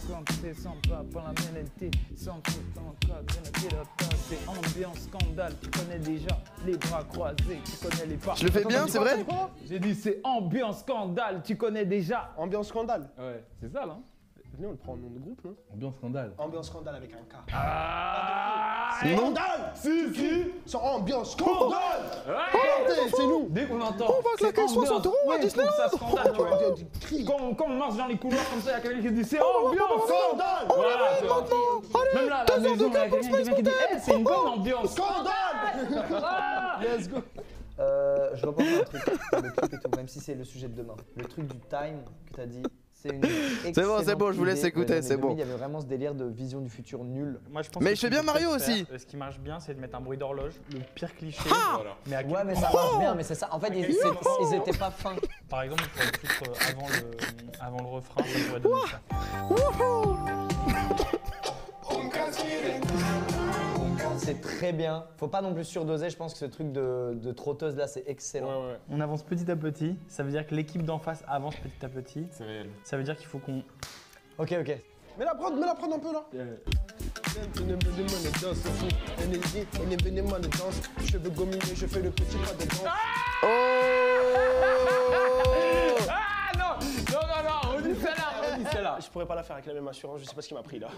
Quand t'es sans pas pour la mélodie, sans tout encore c'est ambiance scandale, tu connais déjà les bras croisés, tu connais les pas. Je le fais bien, c'est vrai? J'ai dit c'est ambiance scandale, tu connais déjà. Ambiance scandale. Ouais. C'est ça là. Venez, on le prend en nom de groupe, non? Ambiance scandale. Ambiance scandale avec un K. Non. Scandale! Si! C'est ambiance scandale! C'est nous! Dès qu'on entend. On va claquer 60 € à Disneyland! Ça scandale, tu vois. Quand on marche dans les couloirs comme ça, il y a quelqu'un qui dit c'est ambiance scandale! Voilà, tu vois. Même là, à la maison, il y a quelqu'un qui vient qui dit hey, c'est une bonne ambiance! Scandale! Let's go! Je repense à un truc, le clip et tout, même si c'est le sujet de demain. Le truc du time que t'as dit, c'est une C'est bon, je vous laisse idée. écouter, Dans les c'est 2000, bon. Il y avait vraiment ce délire de vision du futur nul. Moi, je pense Mais que je fais ce bien que Mario tu peux aussi. faire, ce qui marche bien, c'est de mettre un bruit d'horloge. Le pire cliché. Voilà. Mais à Ouais, mais ça marche bien, mais c'est ça. En fait, ils étaient pas fins. Par exemple, pour le titre avant le refrain, ça pourrait donner ça. C'est très bien. Faut pas non plus surdoser, je pense que ce truc de trotteuse là, c'est excellent. Ouais. On avance petit à petit. Ça veut dire que l'équipe d'en face avance petit à petit. C'est réel. Ça veut dire qu'il faut qu'on. Ok. Mets la prod un peu là. Je veux gominer, je fais le petit pas de danse. Ah non, redis celle-là. Je pourrais pas la faire avec la même assurance, je sais pas ce qui m'a pris là.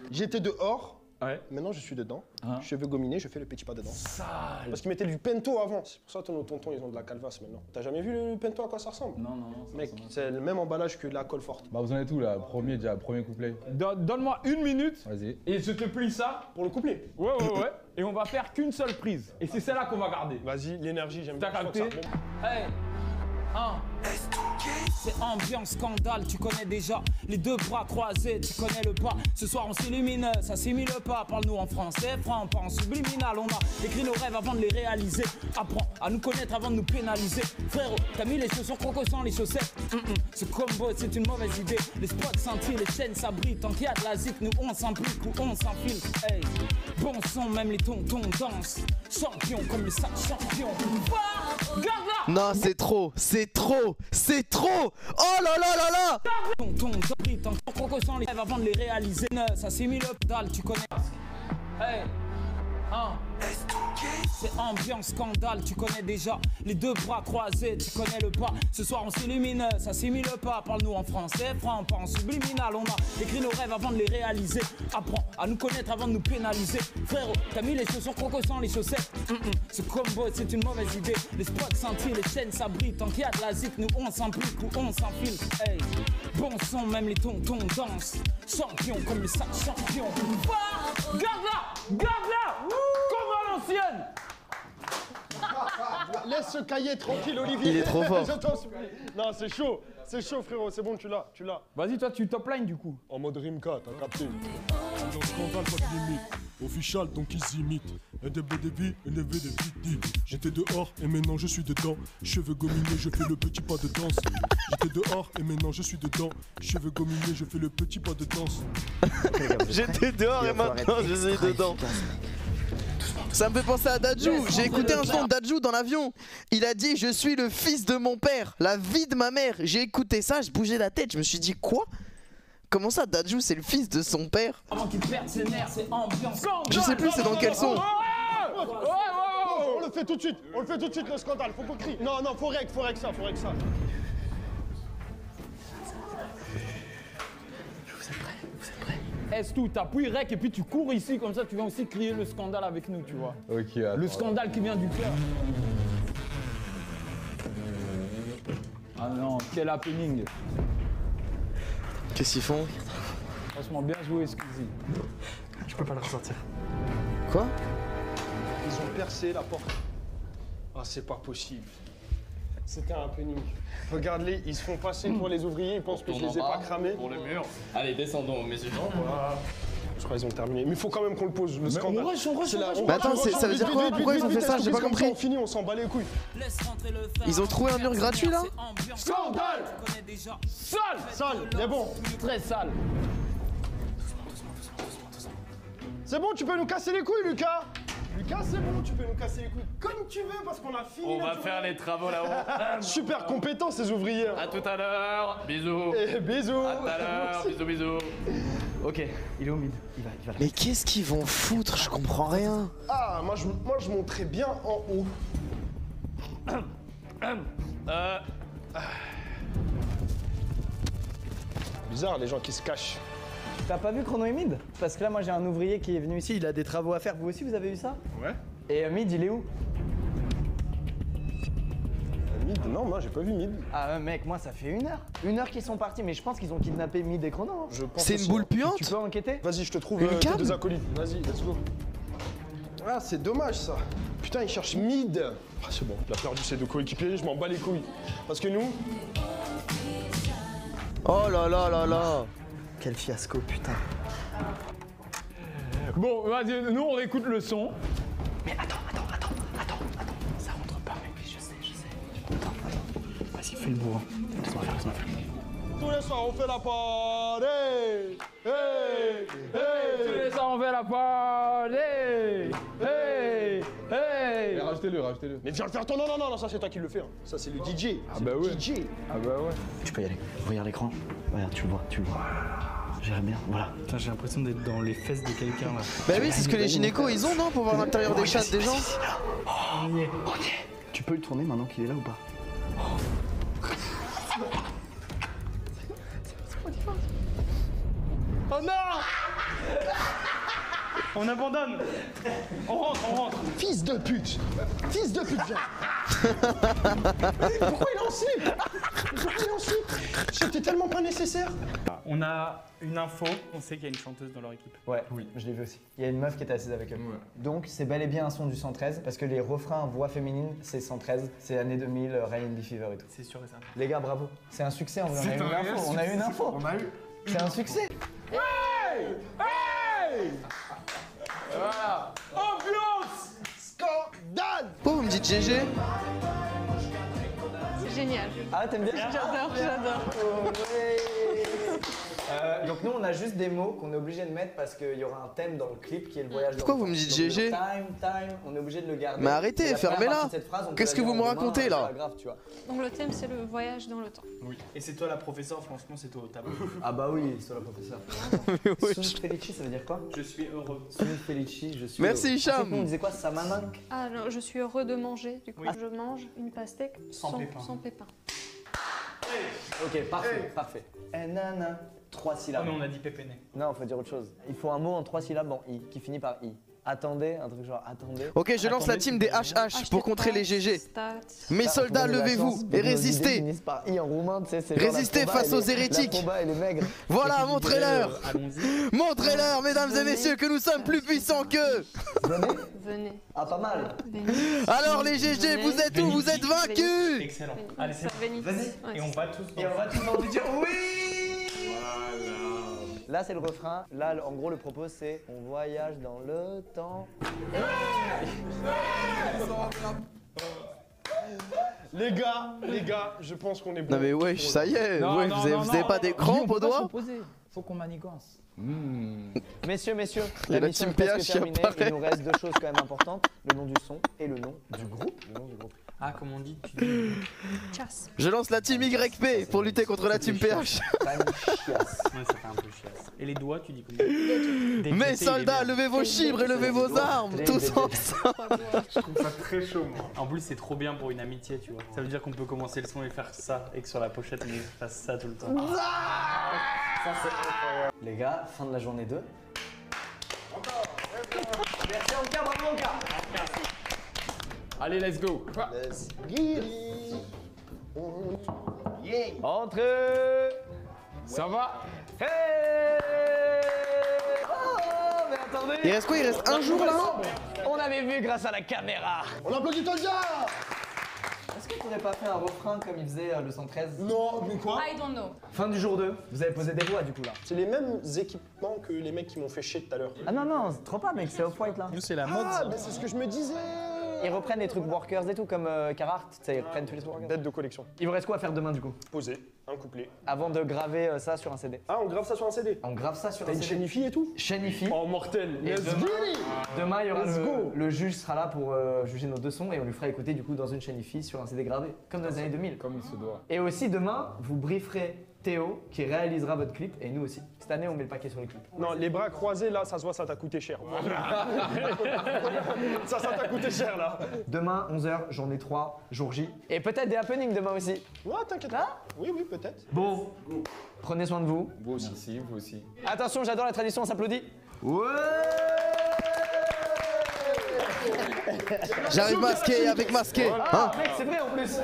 J'étais dehors, Ouais. Maintenant, je suis dedans. Cheveux gominés, je fais le petit pas dedans. Sale. Parce qu'ils mettaient du pento avant. C'est pour ça que nos tontons, ils ont de la calvasse maintenant. T'as jamais vu le pento à quoi ça ressemble? Non. Mec, c'est le même emballage que la colle forte. Bah vous en êtes où là? Premier couplet. Donne-moi 1 minute. Vas-y. Et je te plie ça. Pour le couplet? Ouais. Et on va faire qu'une seule prise. Et c'est celle-là qu'on va garder. Vas-y, l'énergie, j'aime bien. T'as capté? Hey, c'est ambiance scandale, tu connais déjà les deux bras croisés, tu connais le pas. Ce soir on s'illumine, ça s'imile pas. Parle-nous en français, franc, pas en subliminal. On a écrit nos rêves avant de les réaliser. Apprends à nous connaître avant de nous pénaliser. Frérot, t'as mis les chaussures croco sans les chaussettes. Ce combo c'est une mauvaise idée. Les spots scintillent, les chaînes s'abritent. Tant qu'il y a de la zik, nous on s'implique ou on s'enfile. Hey, bon son, même les tontons dansent. Champion comme les 5 champions. Garde-la! Non, c'est trop. Oh là là là là! Tonton, tant croco sans les rêves avant de les réaliser. Ça s'imile dalle, tu connais. Hey, c'est ambiance scandale, tu connais déjà les deux bras croisés, tu connais le pas. Ce soir on s'illumine, ça s'imile pas. Parle-nous en français, franc, pas en subliminal. On a écrit nos rêves avant de les réaliser. Apprends à nous connaître avant de nous pénaliser. Frérot, t'as mis les chaussures croco sans les chaussettes. Ce combo c'est une mauvaise idée. Les spots scintillent, les chaînes s'abritent. Tant qu'il y a de la zik, nous on s'implique ou on s'enfile. Hey, bon son, même les tontons dansent. Champion comme les 5 champions. Garde-la! Comme à l'ancienne! Laisse ce cahier tranquille, Olivier. Il est trop fort. Non, c'est chaud frérot, c'est bon, tu l'as. Vas-y, toi tu top line du coup. En mode Rimka, t'as capté. Dans scandale, pas de limite. Official, donc ils imitent. NDB, j'étais dehors et maintenant je suis dedans. Cheveux gominés, je fais le petit pas de danse. J'étais dehors et maintenant je suis dedans. Cheveux gominés, je fais le petit pas de danse. J'étais dehors et maintenant je suis dedans. Ça me fait penser à Dadju. J'ai écouté un son de Dadju dans l'avion. Il a dit je suis le fils de mon père, la vie de ma mère. J'ai écouté ça, je bougeais la tête, je me suis dit quoi? Comment ça Dadju c'est le fils de son père? Avant qu'il perde ses nerfs, c'est ambiance. Je sais plus c'est dans quel son. On le fait tout de suite, le scandale, faut qu'on crie. Non, faut rec ça. Vous êtes prêts? Est-ce t'appuies rec et puis tu cours ici comme ça tu viens aussi crier le scandale avec nous, tu vois. Ok. Le scandale qui vient du cœur. Ah non, quel happening. Qu'est-ce qu'ils font? Franchement bien joué Squeezie. Je peux pas le ressortir. Quoi? Ils ont percé la porte. Ah, c'est pas possible. C'était un happening. Regarde-les, ils se font passer pour les ouvriers, ils pensent que je les ai pas cramés. Pour le mur. Allez, descendons, messieurs. Voilà. Je crois qu'ils ont terminé. Mais il faut quand même qu'on le pose, le scandale. Mais attends, ça veut dire quoi? Pourquoi ils ont fait ça? J'ai pas compris. On finit, on s'en bat les couilles. Ils ont trouvé un mur gratuit là? Scandale! Sale, mais bon. Très sale. C'est bon, tu peux nous casser les couilles, Lucas. Lucas, c'est bon, tu peux nous casser les couilles comme tu veux parce qu'on a fini. On va faire les travaux là-haut. Super compétents ces ouvriers. À tout à l'heure. Bisous. Et bisous. À tout à l'heure. Bisous. Ok, il est au mid. Il va. Mais qu'est-ce qu'ils vont foutre? Je comprends rien. Ah, moi je monterais bien en haut. Bizarre les gens qui se cachent. T'as pas vu Chrono et Mid? Parce que là, moi j'ai un ouvrier qui est venu ici, il a des travaux à faire. Vous aussi, vous avez vu ça? Ouais. Et Mid, il est où? Mid? Non, moi j'ai pas vu Mid. Ah mec, moi ça fait 1 heure. 1 heure qu'ils sont partis, mais je pense qu'ils ont kidnappé Mid et Chrono. Je pense c'est une boule puante? Tu peux enquêter? Vas-y, je te trouve tes 2 acolytes. Vas-y, let's go. Ah, c'est dommage ça. Putain, il cherche Mid. Ah, c'est bon, il a perdu ses 2 coéquipiers, je m'en bats les couilles. Parce que nous... Oh là là là là. Quel fiasco, putain. Bon, vas-y, nous on écoute le son. Mais attends. Ça rentre pas, mec, je sais. Attends. Vas-y, fais le bourrin. Laisse-moi faire. Tous les soirs, on fait la party. Hey. Tous les soirs, on fait la party. Hey. Rajoutez-le. Mais viens le faire toi. Non, ça c'est toi qui le fais. Hein. Ça c'est le DJ. Ah bah ouais. DJ. Ah bah ouais. Tu peux y aller. Regarde l'écran. Regarde, tu le vois. Gère bien, voilà. Putain, j'ai l'impression d'être dans les fesses de quelqu'un là. Bah oui, c'est ce que les gynécos ils ont, non? Pour voir l'intérieur des chattes des gens. On y est. Tu peux le tourner maintenant qu'il est là ou pas? Oh non! On abandonne. On rentre. Fils de pute. Fils de pute, viens. Pourquoi il est en slip? Pourquoi il est en slip? C'était tellement pas nécessaire. On a une info, on sait qu'il y a une chanteuse dans leur équipe. Ouais, oui, je l'ai vu aussi. Il y a une meuf qui était assise avec eux. Ouais. Donc c'est bel et bien un son du 113 parce que les refrains voix féminine c'est 113, c'est année 2000, Ryan B Fever et tout. C'est sûr et certain. Les gars, bravo. C'est un succès en vrai. On a eu une info. On a eu. C'est un succès. Hey! Hey! Voilà. Ambiance! Scandale! Pourquoi vous me dites GG? C'est génial. Ah, t'aimes bien? J'adore. Donc nous on a juste des mots qu'on est obligé de mettre parce qu'il y aura un thème dans le clip qui est le voyage. Pourquoi vous me dites GG? Time, on est obligé de le garder. Mais arrêtez, fermez-la. Qu'est-ce que vous me racontez là? Donc le thème c'est le voyage dans le temps. Oui. Et c'est toi la professeure, franchement c'est toi au tableau. Ah bah oui, c'est toi la professeure. Sumit Felici, ça veut dire quoi? Je suis heureux. Sumit Felici, je suis Merci heureux. Hicham. On disait quoi? Samanank? Ah non, je suis heureux de manger. Du coup, Oui. je mange une pastèque Sans pépins. sans pépins. Ok, parfait. Nana. 3 syllabes. Non, mais on a dit pépéné. Non, faut dire autre chose. Il faut un mot en 3 syllabes en I, qui finit par I. Attendez, un truc genre attendez. Ok, je lance la team des HH pour contrer les GG. Mes soldats, levez-vous et résistez. Par I en roumain, tu sais, c'est Résistez face aux hérétiques. Voilà, montrez-leur. Montrez-leur, mesdames et messieurs, que nous sommes plus puissants qu'eux. Venez. Ah, pas mal. Alors les GG, vous êtes où? Vous êtes vaincus. Excellent. Allez, c'est Venez. Et on va tous. Et on va tous leur dire oui. Là c'est le refrain, là en gros le propos c'est on voyage dans le temps. Les gars, je pense qu'on est bon. Non mais wesh, ça y est, Non, ouais, non, vous non, avez pas des crampes aux doigts? Faut qu'on manigance. Messieurs, Il y a la la mission team est presque PH qui terminée, apparaît. il nous reste 2 choses quand même importantes, le nom du son et le nom du groupe. Ah, comme on dit, tu dis. Chasse. Je lance la team YP pour lutter contre la team PH. Ouais, ça fait un peu chiasse. Et les doigts, tu dis comment? Mes soldats, levez vos chibres et levez vos armes, tous ensemble. Je trouve ça très chaud, moi. En plus, c'est trop bien pour une amitié, tu vois. Ça veut dire qu'on peut commencer le son et faire ça, et que sur la pochette, on fasse ça tout le temps. Ça c'est incroyable. Les gars, fin de la journée 2. Merci Anka, bravo Anka. Allez, let's go. Let's get it. Yeah. Entrez. Ça va? Hey. Oh, mais attendez. Il reste quoi? Il reste un jour là? On avait vu grâce à la caméra. On applaudit Tolga. Est-ce que tu n'aurais pas fait un refrain comme il faisait le 113? Non, mais quoi? I don't know. Fin du jour 2, vous avez posé des voix du coup là. C'est les mêmes équipements que les mecs qui m'ont fait chier tout à l'heure. Ah non, trop pas mec, c'est Off-White là. Nous, c'est la mode. Ah, mais c'est ce que je me disais. Ils reprennent les trucs workers et tout comme Carhartt, tu sais, ils reprennent tous les trucs workers. Bête de collection. Il vous reste quoi à faire demain du coup? Poser un couplet. Avant de graver ça sur un CD. Ah, on grave ça sur un CD. On grave ça sur T'as un une CD. chaîne et tout? Chaîne Oh, mortel. Et Let's demain, get it. demain, il y aura Let's go. le juge sera là pour juger nos 2 sons et on lui fera écouter du coup dans une chaîne IFI sur un CD gravé, comme dans les années 2000. Comme il se doit. Et aussi demain, vous brieferez Théo qui réalisera votre clip et nous aussi. Cette année, on met le paquet sur les clips. Non, les bras croisés là, ça se voit, ça t'a coûté cher. ça t'a coûté cher là. Demain, 11h, journée 3, jour J. Et peut-être des happenings demain aussi. Ouais, t'inquiète pas. Oui, peut-être. Bon, prenez soin de vous. Vous aussi, vous aussi. Attention, j'adore la tradition, on s'applaudit. Ouais. J'arrive masqué avec masqué. Ah, Hein? mec, c'est vrai en plus.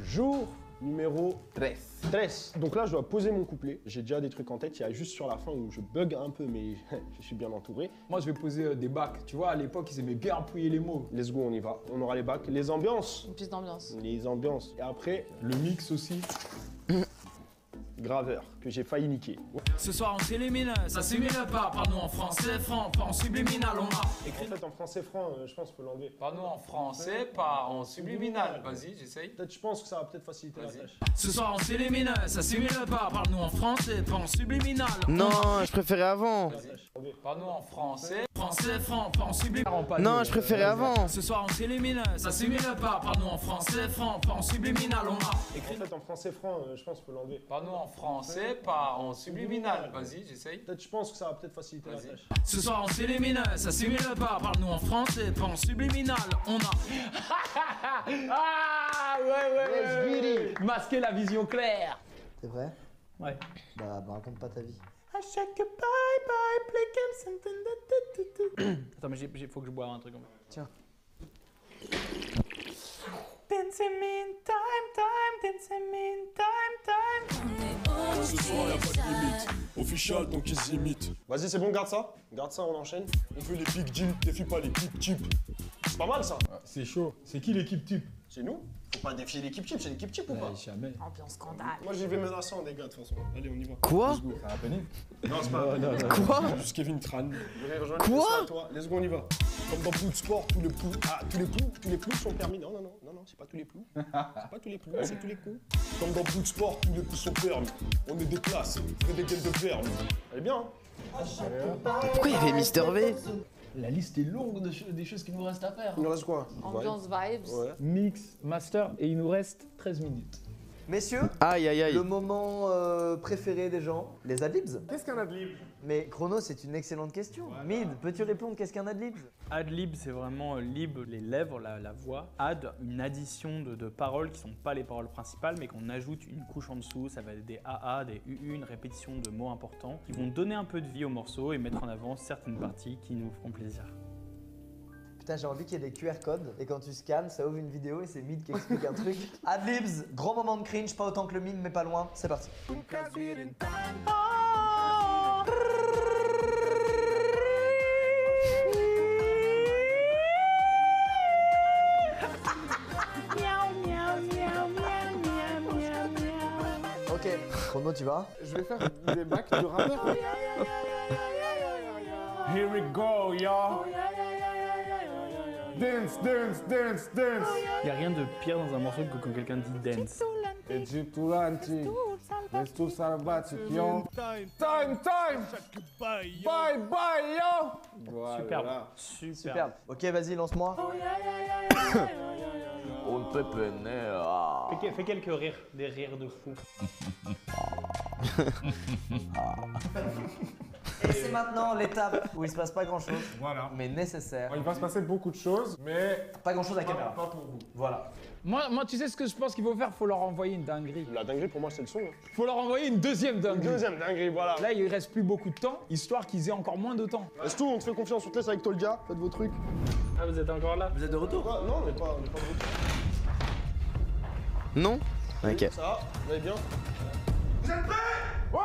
Jour numéro 13. Donc là, je dois poser mon couplet. J'ai déjà des trucs en tête. Il y a juste sur la fin où je bug un peu, mais je suis bien entouré. Moi, je vais poser des bacs. Tu vois, à l'époque, ils aimaient bien appuyer les mots. Let's go, on y va. On aura les bacs. Les ambiances. Plus d'ambiance. Les ambiances. Et après, Le mix aussi. graveur, que j'ai failli niquer. Ce soir on s'élimine, ça s'élimine pas. Parle-nous en français franc, pas en subliminal. On a Écrit en fait en français franc, je pense qu'il faut l'enlever. Parle-nous en français, pas en subliminal. Vas-y, j'essaye. Peut-être, je pense que ça va peut-être faciliter la tâche. Ce soir on s'élimine, ça s'élimine pas. Parle-nous en français, pas en subliminal. Non, je préférais avant. Parle-nous en français. Français franc, pas en subliminal. Non, je préférais avant. Ce soir on s'élimine, ça s'élimine pas. Parle-nous en français franc, pas en subliminal. On a Écrit en fait en français franc, je pense qu'il faut l'enlever. Parle-nous en français, pas en subliminal. Vas-y, j'essaye. Peut-être, je pense que ça va peut-être faciliter la tâche. Ce soir on s'élimine, ça s'élimine pas. Parle-nous en français, pas en subliminal. On a Ah, ouais. Masquer la vision claire. C'est vrai? Ouais. Bah raconte pas ta vie. À chaque bye play something. Attends, mais faut que je boive un truc. Tiens. Dancing in time, dancing in time. Ce soir y'a pas de limite. Official donc ils imitent. Vas-y c'est bon, garde ça, on enchaîne. On fait les big deals, défie pas l'équipe type. C'est pas mal ça. C'est chaud. C'est qui l'équipe type? C'est nous. Faut pas défier l'équipe type, c'est l'équipe type ou pas? Jamais. Ambiance scandale. Moi j'y vais menaçant les gars de toute façon. Allez on y va. Quoi? C'est un happening? Non c'est pas. Quoi? Juste Kevin Tran. Quoi? Let's go on y va. Comme dans beaucoup de sport, tous les plots sont permis. Non, c'est pas tous les plots. C'est pas tous les plots, c'est tous les coups. Comme dans beaucoup de sport, tous les coups sont permis. On est des classes, fait des gueules de verbe. Elle est bien, hein? Pourquoi il y avait Mister V? La liste est longue des choses qu'il nous reste à faire. Il nous reste quoi? Ambiance vibes. Ouais. Mix, master, et il nous reste 13 minutes. Messieurs, Aïe aïe aïe. le moment préféré des gens, les adlibs. Qu'est-ce qu'un adlib? Mais Chrono, c'est une excellente question. Mid, peux-tu répondre qu'est-ce qu'un adlib? Ad-lib, c'est vraiment lib, les lèvres, la voix. Ad, une addition de paroles qui sont pas les paroles principales, mais qu'on ajoute une couche en dessous. Ça va être des AA, des UU, une répétition de mots importants qui vont donner un peu de vie au morceau et mettre en avant certaines parties qui nous feront plaisir. Putain, j'ai envie qu'il y ait des QR codes et quand tu scannes, ça ouvre une vidéo et c'est Mid qui explique un truc. Adlibs, grand moment de cringe, pas autant que le mime, mais pas loin. C'est parti. Ok, Chrono, tu vas? Je vais faire des bacs de rappeur. Here we go, y'all. Dance, dance, dance, dance. Il n'y a rien de pire dans un morceau que quand quelqu'un dit dance. Egyptulanti. Resto salvati, yo. Time. Bye, bye, yo. Voilà. Superbe. Superbe. Ok, vas-y, lance-moi. On peut peiner. Fais quelques rires, des rires de fou. Et c'est maintenant l'étape où il se passe pas grand chose, Voilà. mais nécessaire. Il va se passer beaucoup de choses, mais Pas grand chose à caméra. pas pour vous. Voilà. Moi, tu sais ce que je pense qu'il faut faire? Faut leur envoyer une dinguerie. La dinguerie pour moi c'est le son. Faut leur envoyer une deuxième dinguerie. Deuxième dinguerie, voilà. Là, il reste plus beaucoup de temps, histoire qu'ils aient encore moins de temps. Est-ce tout, on te fait confiance, on te laisse avec Tolga, faites vos trucs. Ah, vous êtes encore là? Vous êtes de retour? Non, on n'est pas de retour. Non? Ok. Ça va, vous allez bien? Vous êtes prêts? Ouais!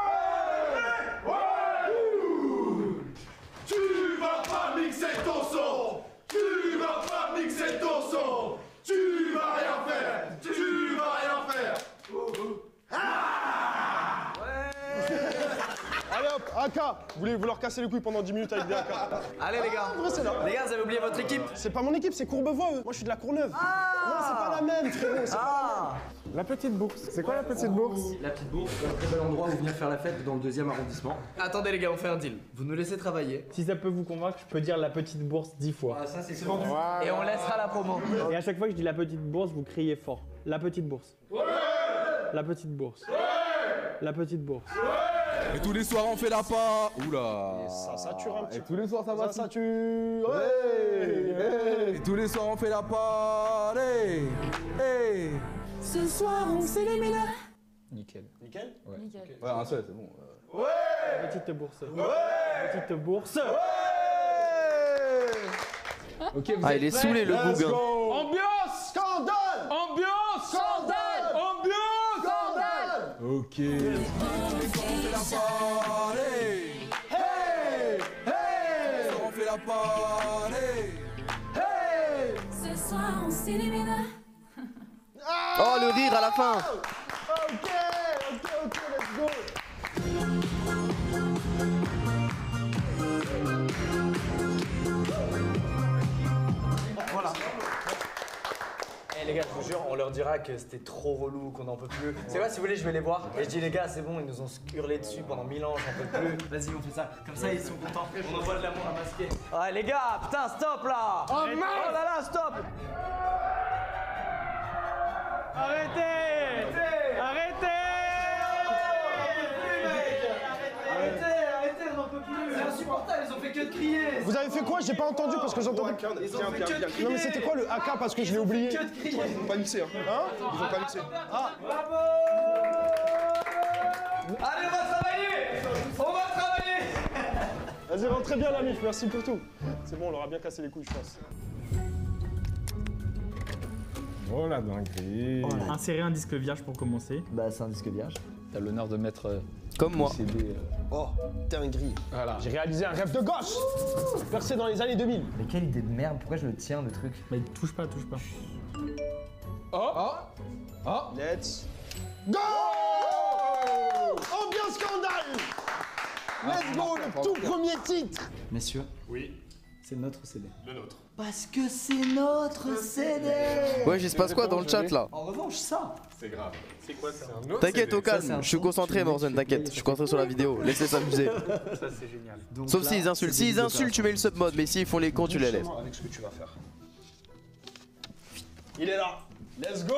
Tu vas pas mixer ton son! Tu vas pas mixer ton son! Tu vas rien faire! Tu vas rien faire! Ah! Allez hop, AK! Vous voulez leur casser les couilles pendant 10 minutes avec des AK? Allez les gars. En vrai, c'est là. Les gars, vous avez oublié votre équipe? C'est pas mon équipe, c'est Courbevoie eux. Moi je suis de la Courneuve. Non, c'est pas la même frérot, c'est pas La petite bourse. C'est quoi la petite bourse? La petite bourse, c'est un très bel endroit où venir faire la fête dans le 2e arrondissement. Attendez les gars, on fait un deal. Vous nous laissez travailler. Si ça peut vous convaincre, je peux dire la petite bourse 10 fois. Ah, ça c'est vendu. Et on laissera la promo. Et à chaque fois que je dis la petite bourse, vous criez fort. La petite bourse. La petite bourse. La petite bourse. Et tous les soirs on fait la part. Oula. Ça sature un petit Et tous les soirs ça va. Ça sature. Ouais. Et tous les soirs on fait la part. Hey. Ce soir, on s'élimine. Nickel. Nickel? Ouais. Nickel. Ouais, un seul, c'est bon. La petite bourse. La petite bourse. Ok, vous Ah, êtes il est prêts? saoulé le Let's Goug. go. Ambiance! Scandale! Ambiance! Scandale! Ambiance! Scandale! Ok. Hey. On fait la part. Ce soir, on s'élimine. Oh, le rire à la fin. Ok, let's go! Voilà. Eh les gars, je vous jure, on leur dira que c'était trop relou, qu'on n'en peut plus. C'est quoi, si vous voulez, je vais les voir. Et je dis les gars, c'est bon, ils nous ont hurlé dessus pendant 1000 ans, j'en peux plus. Vas-y, on fait ça. Comme ça, ils sont contents. On envoie de l'amour à masquer. Ouais les gars, putain, stop là! Oh mince! Oh là là, stop! Arrêtez! Arrêtez, on n'en peut plus. C'est insupportable, ils ont fait que de crier. Vous avez fait quoi? J'ai pas entendu parce que j'entendais. Ils ont fait que de crier. Non mais c'était quoi le AK parce que je l'ai oublié? Que de crier. Ils ont pas mixé, hein. Hein? Ils ont pas mixé. Ah! Bravo! Allez, on va travailler. On va travailler. Vas-y, rentrez bien la mif, merci pour tout. C'est bon, on leur a bien cassé les couilles, je pense. Oh la dinguerie. Insérer un disque vierge pour commencer. Bah, c'est un disque vierge. T'as l'honneur de mettre. Comme moi. Oh, dinguerie. Voilà. J'ai réalisé un rêve de gosse. Percé dans les années 2000. Mais quelle idée de merde, pourquoi je le tiens le truc? Mais touche pas, touche pas. Let's go. Ambiance scandale. Let's go, le tout premier titre. Messieurs, Oui, c'est notre CD. le nôtre. Parce que c'est notre CD. Ouais, il se passe quoi dans le chat là? En revanche, ça. C'est grave. C'est quoi ça? T'inquiète, au Ça, c'est calme, un je suis son, concentré, tu Morzen, t'inquiète, je suis concentré sur la vidéo, laisse-les s'amuser. Ça, c'est génial. Donc Sauf là, s'ils insultent. c'est des S'ils insultent, tu mets le sub mode, mais s'ils font les cons, tu les laisses. Avec ce que tu vas faire. Il est là. Let's go.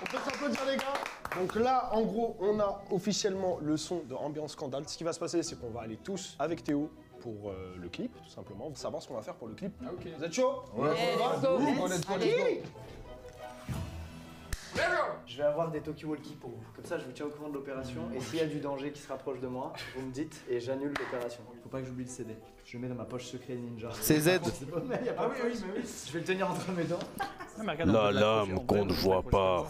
On peut s'applaudir les gars. Donc là, en gros, on a officiellement le son de Ambiance Scandale. Ce qui va se passer, c'est qu'on va aller tous avec Théo pour le clip, tout simplement, savoir ce qu'on va faire pour le clip. Ah, ok. Vous êtes chaud? Ouais. Let's go. Allez. Je vais avoir des talkie-walkie pour vous. Comme ça, je vous tiens au courant de l'opération. Et s'il y a du danger qui se rapproche de moi, vous me dites et j'annule l'opération. Faut pas que j'oublie le CD. Je le mets dans ma poche secret ninja. C'est Z. Ah oui, oui. Je vais le tenir entre mes dents. La lame qu'on ne voit pas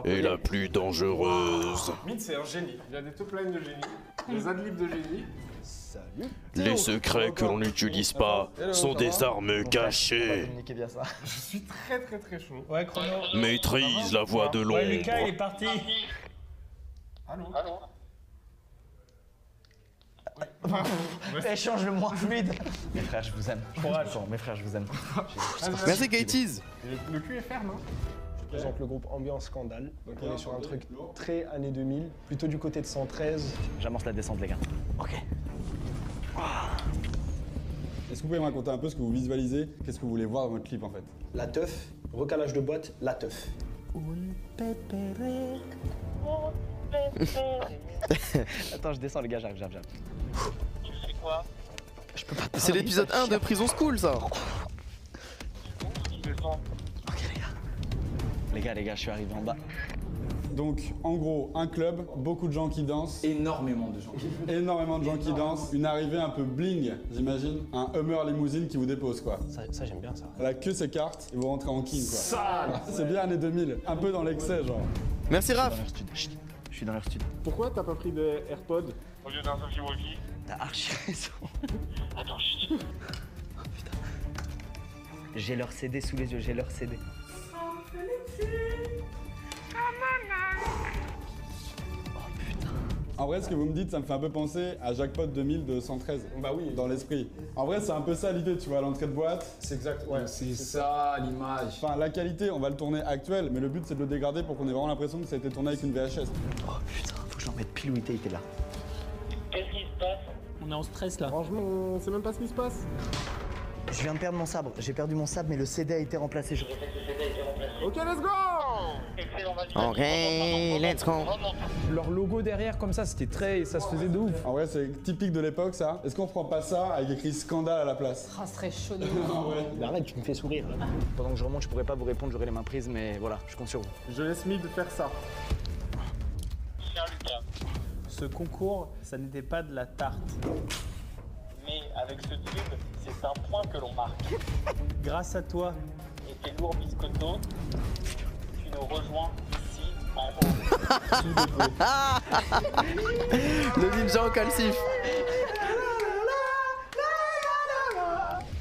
est la plus dangereuse. Mythe, c'est un génie. Il y a des top lines de génie, des adlibs de génie. Salut. Les secrets que l'on n'utilise pas sont des armes cachées. Communiquez bien ça. Je suis très chaud. Ouais, chrono. Maîtrise la voix de Ouais, Lucas, il est l'ombre. parti. Allô? Échange le moins fluide. Mes frères, je vous aime. Mes frères, je vous aime. Merci Gaëtiz. Le cul est ferme, hein? Je présente le groupe Ambiance Scandale. Donc on est sur un truc très années 2000, plutôt du côté de 113. J'amorce la descente, les gars. Ok. Est-ce que vous pouvez me raconter un peu ce que vous visualisez? Qu'est-ce que vous voulez voir dans votre clip en fait? La teuf, recalage de boîte, la teuf. Attends, je descends, les gars, j'arrive. Tu fais quoi? Je peux pas. C'est l'épisode 1 de Prison School ça. Les gars, je suis arrivé en bas. Donc en gros, un club, beaucoup de gens qui dansent. Énormément de gens. Énormément de gens qui dansent. Une arrivée un peu bling, j'imagine. Un Hummer limousine qui vous dépose quoi. Ça j'aime bien ça. La queue s'écarte et vous rentrez en king quoi. C'est bien années 2000. Un peu dans l'excès genre. Merci Raph. Je suis dans leur studio. Pourquoi t'as pas pris de AirPods Au lieu d'un talkie-walkie. T'as archi raison. Attends, chut. Oh putain. J'ai leur CD sous les yeux, j'ai leur CD. En vrai, ce que vous me dites, ça me fait un peu penser à Jackpot 2000 de 113. Bah oui. Dans l'esprit. En vrai, c'est un peu ça l'idée, tu vois, à l'entrée de boîte. C'est exact, ouais. C'est ça l'image. Enfin, la qualité, on va le tourner actuel, mais le but c'est de le dégrader pour qu'on ait vraiment l'impression que ça a été tourné avec une VHS. Oh putain, faut que j'en mette pile où il était là. Qu'est-ce qui se passe? On est en stress là. Franchement, on sait même pas ce qui se passe. Je viens de perdre mon sabre. J'ai perdu mon sabre, mais le CD a été remplacé. Le CD a été remplacé. Ok, let's go! Excellent, vas-y. Ok, let's go. Leur logo derrière, comme ça, c'était très. Ça se faisait de ouf. En vrai, c'est typique de l'époque ça. Est-ce qu'on prend pas ça avec écrit scandale à la place? Ah, ce serait chaud de En vrai. Arrête, tu me fais sourire. Pendant que je remonte, je pourrais pas vous répondre, j'aurai les mains prises, mais voilà, je compte sur vous. Je laisse Mid faire ça. Cher Lucas, Ce concours, ça n'était pas de la tarte. mais avec ce tube, c'est un point que l'on marque. Grâce à toi. Et tes lourds biscottos, tu nous rejoins ici en haut. Le ninja en calcif.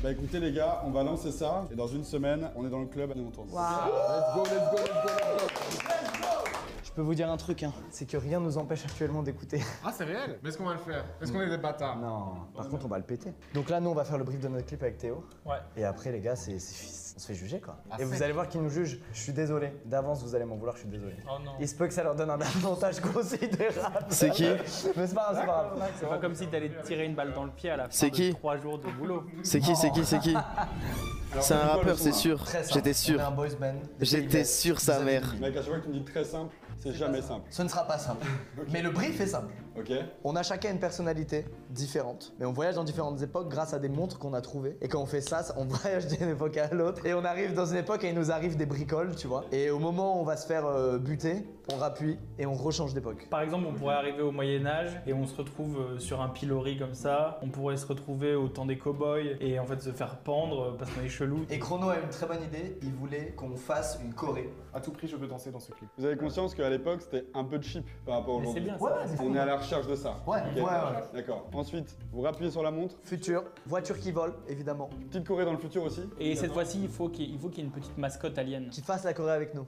Bah écoutez les gars, on va lancer ça et dans une semaine, on est dans le club et on tourne. Let's go, let's go, let's go, let's go. Je peux vous dire un truc, hein, c'est que rien nous empêche actuellement d'écouter. Ah, c'est réel? Mais est-ce qu'on va le faire? Est-ce qu'on est des bâtards? Non, par contre, on va le péter. Donc là, nous, on va faire le brief de notre clip avec Théo. Ouais. Et après, les gars, on se fait juger, quoi. Ah, Et vous c'est- allez voir qu'ils nous jugent. Je suis désolé. D'avance, vous allez m'en vouloir, je suis désolé. Oh non. Il se peut que ça leur donne un avantage considérable. C'est qui? Mais c'est pas grave, c'est pas grave. C'est pas comme si t'allais te tirer une balle dans le pied à la fin C'est de qui 3 jours de boulot. C'est qui? C'est un rappeur, c'est sûr. Très simple. J'étais On sûr. est un boys band. J'étais sûr sa mère. Mec, à chaque fois que tu me dis très simple, c'est jamais simple. Ce ne sera pas simple. Mais le brief est simple. Ok. On a chacun une personnalité différente, mais on voyage dans différentes époques grâce à des montres qu'on a trouvées. Et quand on fait ça, on voyage d'une époque à l'autre. Et on arrive dans une époque et il nous arrive des bricoles, tu vois. Et au moment où on va se faire buter, on rappuie et on rechange d'époque. Par exemple, on pourrait arriver au Moyen-Âge et on se retrouve sur un pilori comme ça. On pourrait se retrouver au temps des cow-boys et en fait se faire pendre parce qu'on est chelou. Et Chrono a une très bonne idée, il voulait qu'on fasse une choré. À tout prix, je veux danser dans ce clip. Vous avez conscience qu'à l'époque, c'était un peu cheap par rapport à Mais c'est aujourd'hui. bien ça. Ouais, On est à la recherche de ça. Ouais, Ok. ouais. D'accord. Ensuite, vous rappuyez sur la montre. Futur, voiture qui vole, évidemment. Petite choré dans le futur aussi. Et cette fois-ci, il faut qu'il y ait une petite mascotte alien. Qui fasse la choré avec nous.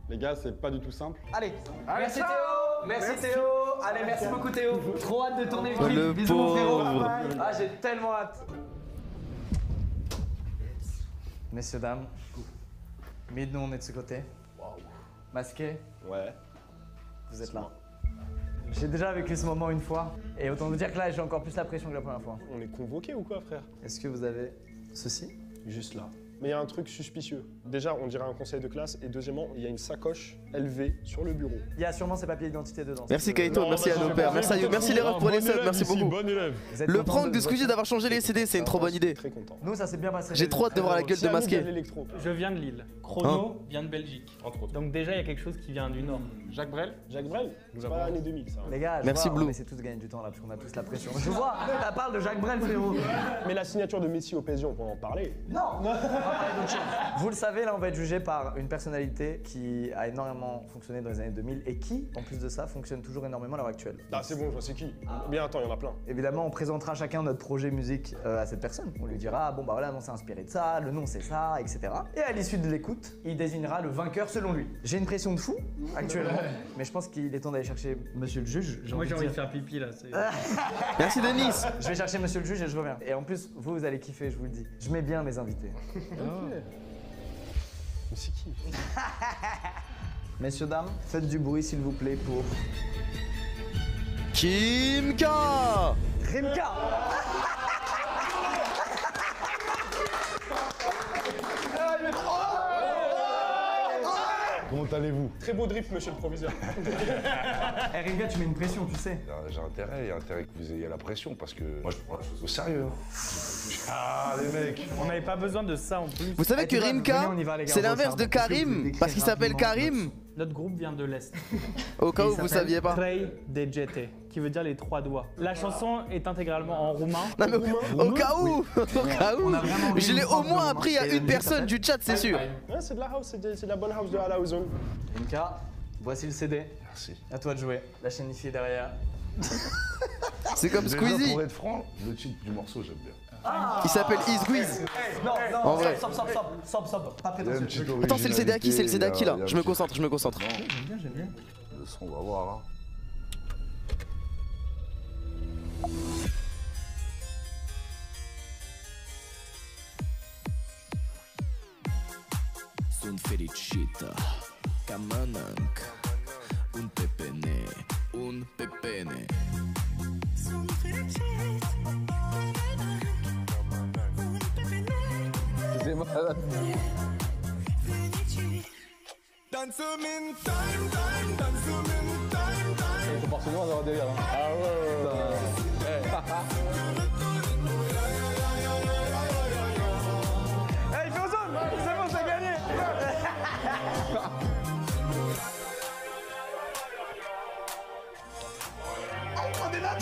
Les gars, c'est pas du tout simple. Allez, merci ciao. Théo. Merci Théo. Allez, merci beaucoup Théo. Trop hâte de tourner le clip. Le Bisous mon frérot. pauvre. Ah, j'ai tellement hâte. Messieurs, dames, Mid, nous on est de ce côté. Masqué, Ouais. vous êtes là. J'ai déjà vécu ce moment une fois, et autant vous dire que là j'ai encore plus la pression que la première fois. On est convoqué ou quoi, frère? Est-ce que vous avez ceci? Juste là. Mais il y a un truc suspicieux. Déjà, on dirait un conseil de classe, et deuxièmement, il y a une sacoche élevée sur le bureau. Il y a sûrement ses papiers d'identité dedans. Merci Kaito, merci à nos pères, merci à You, merci les refs pour les subs, merci beaucoup. Vous êtes Le content prank de Squeezie d'avoir changé les CD, c'est une trop bonne idée. Très content. Nous ça s'est bien passé. J'ai trop hâte de voir la gueule de Masqué. Je viens de Lille. Chrono vient de Belgique. Entre autres. Donc déjà, il y a quelque chose qui vient du Nord. Jacques Brel. Jacques Brel, c'est pas l'année 2000 ça. Les gars, je Merci, vois, Blue. on essaie tous de gagner du temps là parce qu'on a tous la pression. Je vois, ça parle de Jacques Brel frérot. Mais la signature de Messi au PSG, on peut en parler. Non, on va parler d'autre chose. Vous le savez, là on va être jugé par une personnalité qui a énormément fonctionné dans les années 2000 et qui, en plus de ça, fonctionne toujours énormément à l'heure actuelle. Ah c'est bon, je vois c'est qui. Bien attends, il y en a plein. Évidemment, on présentera chacun notre projet musique à cette personne. On lui dira, bon bah voilà, non, c'est inspiré de ça, le nom c'est ça, etc. Et à l'issue de l'écoute, il désignera le vainqueur selon lui. J'ai une pression de fou actuellement, mais je pense qu'il est temps d'aller chercher monsieur le juge. Moi, j'ai envie de dire. faire pipi là. Merci Denis. Je vais chercher monsieur le juge et je reviens. Et en plus, vous allez kiffer, je vous le dis. Je mets bien mes invités. Mais c'est qui? Messieurs, dames, faites du bruit s'il vous plaît pour... Kimka. Rimka. Comment allez-vous? Très beau drip, monsieur le proviseur. Eh Rimka, tu mets une pression, tu sais. J'ai intérêt, il y a intérêt que vous ayez la pression parce que moi je prends la chose au sérieux. Ah les mecs. On n'avait pas besoin de ça en plus. Vous savez que tu vois, Rimka, venez, on y va, les gars, c'est on va l'inverse au de charbon. Est-ce que vous Karim, pouvez parce qu'il s'appelle décrire Karim. Notre groupe vient de l'Est. Au cas Il où vous s'appelle saviez pas. Trei de Jete, qui veut dire les trois doigts. La chanson est intégralement en roumain. Non mais au cas où, au cas où, On a vraiment je l'ai une au forme de moins roumain. appris à Et une personne du chat, c'est sûr. Ouais, c'est de la house, c'est de la bonne house de Ala Ozone. Rimka, voici le CD. Merci. À toi de jouer. La chaîne ici est derrière. C'est comme Déjà, Squeezie. pour être franc, le titre du morceau j'aime bien. Il s'appelle Squeeze. Non, En non, vrai. stop, pas Il y a une prétentieux. petite Attends, c'est le CD à qui? C'est le CD à qui là? originalité, Je me concentre, je me concentre. Non, le son, on va voir. Hein. Sunt fericită ca mănânc un pepene, un pepene. Sunt fericit ca mănânc un pepene. C'est malade. Dansăm in time, time, dansăm in time, time. Il faut forcément avoir un délire. Hein. Ah Eh, il fait ozone. C'est bon, c'est gagné. On est là.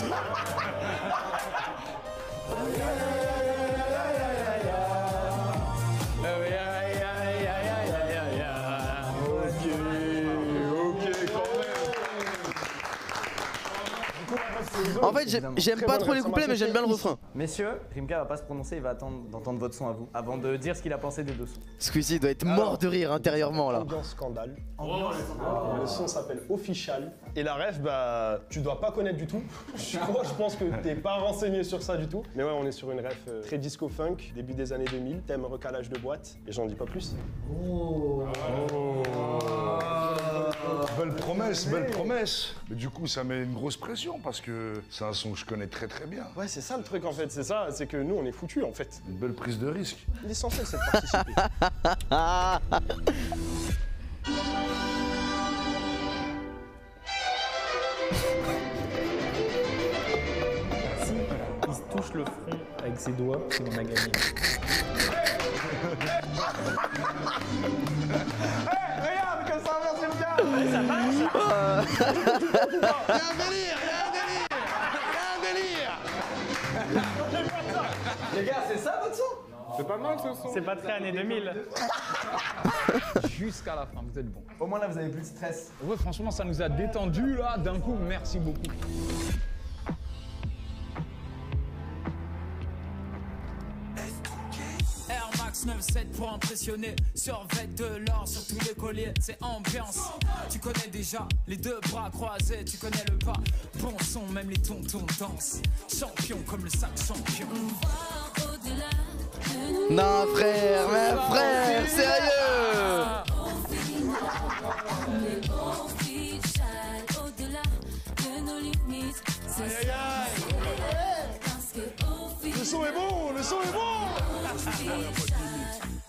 En fait, j'aime pas trop les couplets, mais j'aime bien le refrain. Messieurs, Rimka va pas se prononcer, il va attendre d'entendre votre son à vous, avant de dire ce qu'il a pensé des deux sons. Squeezie doit être mort de rire intérieurement là. Ambiance scandale. Le son s'appelle Official. Et la ref, bah, tu dois pas connaître du tout. Je pense que t'es pas renseigné sur ça du tout. Mais ouais, on est sur une ref très disco funk, début des années 2000, thème recalage de boîte. Et j'en dis pas plus. Belle promesse, belle promesse. Mais du coup, ça met une grosse pression parce que c'est un son que je connais très très bien. Ouais, c'est ça le truc en fait, c'est ça, c'est que nous on est foutus en fait. Une belle prise de risque. L'essentiel c'est de participer. le front avec ses doigts, c'est qu'on a gagné. Regarde, comme ça inverse le gars. Ça marche. Les gars, c'est ça votre son? C'est pas mal ce son. C'est pas très années 2000. Jusqu'à la fin, vous êtes bon. Au moins là, vous avez plus de stress. Ouais, franchement, ça nous a détendu là d'un coup. Merci beaucoup. Air Max 97 pour impressionner. Survêt de l'or sur tous les colliers. C'est ambiance. Tu connais déjà les deux bras croisés. Tu connais le pas. Bon son, même les tontons dansent. Champion comme le sac champion. Non frère, mais frère, sérieux. Le son est bon, le son est bon.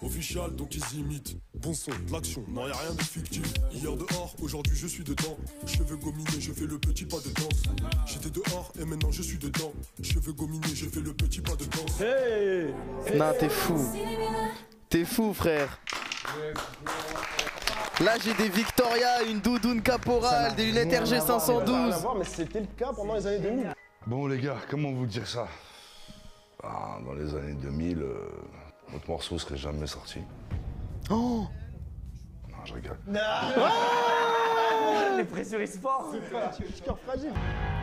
Official, donc ils imitent. Bon son, de l'action, non y'a rien de fictif. Hier dehors, aujourd'hui je suis dedans. Cheveux gominés, je fais le petit pas de danse. J'étais dehors et maintenant je suis dedans. Cheveux gominés, je fais le petit pas de danse. Hey, non, t'es fou. T'es fou, frère. Là, j'ai des Victoria, une doudoune caporal, des lunettes RG 512. Mais c'était le cas pendant les années 2000. Bon les gars, comment vous dire ça? Dans les années 2000, notre morceau serait jamais sorti. Oh! Non, je rigole. Les pressuristes forts. Cœur fragile.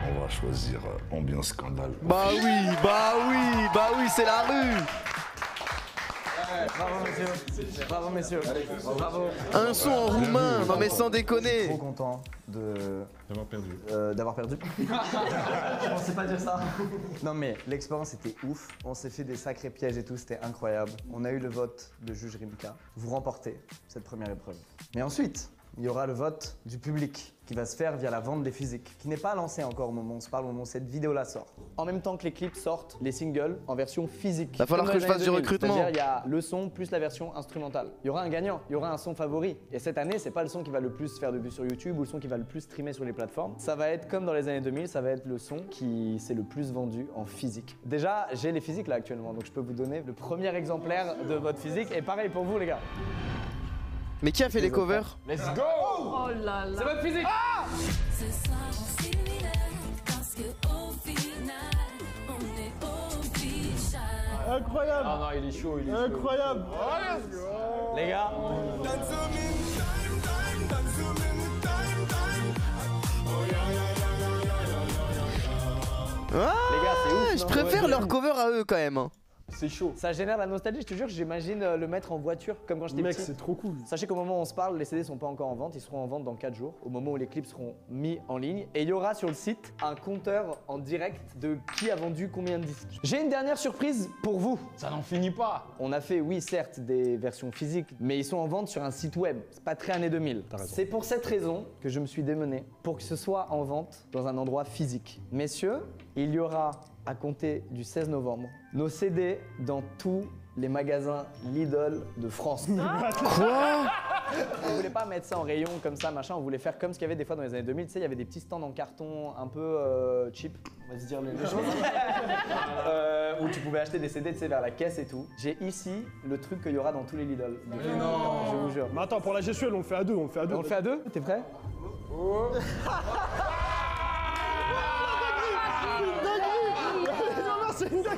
On va choisir ambiance scandale. Bah oui, c'est la rue. Bravo messieurs. Bravo messieurs. Bravo. Un son en roumain, non mais sans déconner. Je suis trop content d'avoir perdu. Je pensais pas dire ça. Non mais l'expérience était ouf. On s'est fait des sacrés pièges et tout, c'était incroyable. On a eu le vote de juge Rimka. Vous remportez cette première épreuve. Mais ensuite, il y aura le vote du public qui va se faire via la vente des physiques, qui n'est pas lancé encore au moment où on se parle, au moment où cette vidéo-là sort. En même temps que les clips sortent, les singles en version physique. Il va falloir que je fasse du recrutement. C'est-à-dire, il y a le son plus la version instrumentale. Il y aura un gagnant, il y aura un son favori. Et cette année, c'est pas le son qui va le plus faire de vues sur YouTube ou le son qui va le plus streamer sur les plateformes. Ça va être comme dans les années 2000, ça va être le son qui s'est le plus vendu en physique. Déjà, j'ai les physiques là actuellement, donc je peux vous donner le premier exemplaire de votre physique. Et pareil pour vous les gars. Mais qui a fait les covers? Let's go! Oh là là. C'est votre physique! Ah! Ce soir on s'illumine parce qu'au final on est official. Incroyable! Ah non, il est chaud, il est chaud. Incroyable! Les gars! Ah, les gars, c'est ouf, je non? préfère Ouais, leur cover à eux quand même. C'est chaud. Ça génère la nostalgie, je te jure, j'imagine le mettre en voiture comme quand j'étais petit. Mec, c'est trop cool. Sachez qu'au moment où on se parle, les CD sont pas encore en vente, ils seront en vente dans 4 jours, au moment où les clips seront mis en ligne. Et il y aura sur le site un compteur en direct de qui a vendu combien de disques. J'ai une dernière surprise pour vous. Ça n'en finit pas. On a fait, oui, certes, des versions physiques, mais ils sont en vente sur un site web. C'est pas très années 2000. C'est pour cette raison que je me suis démené pour que ce soit en vente dans un endroit physique. Messieurs, il y aura à compter du 16 novembre, nos CD dans tous les magasins Lidl de France. Quoi? On voulait pas mettre ça en rayon comme ça, machin, on voulait faire comme ce qu'il y avait des fois dans les années 2000, tu sais, il y avait des petits stands en carton un peu cheap, on va se dire les choses, où tu pouvais acheter des CD, tu sais, vers la caisse et tout. J'ai ici le truc qu'il y aura dans tous les Lidl. Non. Je vous jure. Mais attends, pour la gestuelle, on le fait à deux, on le fait à deux. On le fait à deux? T'es prêt? C'est une dinguerie!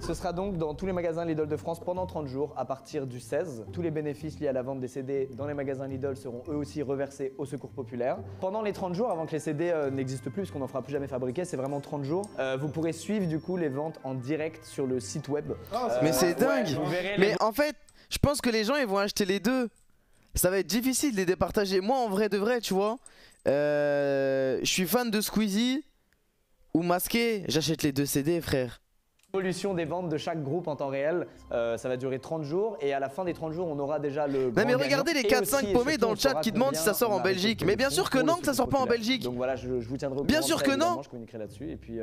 Ce sera donc dans tous les magasins Lidl de France pendant 30 jours à partir du 16. Tous les bénéfices liés à la vente des CD dans les magasins Lidl seront eux aussi reversés au secours populaire. Pendant les 30 jours, avant que les CD n'existent plus, parce qu'on n'en fera plus jamais fabriquer, c'est vraiment 30 jours, vous pourrez suivre du coup les ventes en direct sur le site web. Mais c'est dingue! Vous verrez Mais en fait, je pense que les gens ils vont acheter les deux. Ça va être difficile de les départager. Moi en vrai de vrai, tu vois, je suis fan de Squeezie ou Masqué, j'achète les deux CD, frère. L'évolution des ventes de chaque groupe en temps réel, ça va durer 30 jours et à la fin des 30 jours on aura déjà le Non mais regardez les 4-5 paumés dans le chat qui demandent si ça sort en Belgique. Mais bien sûr que non, que ça sort pas en Belgique. Donc voilà, je vous tiendrai au courant. Bien sûr que non. Je communiquerai là-dessus et puis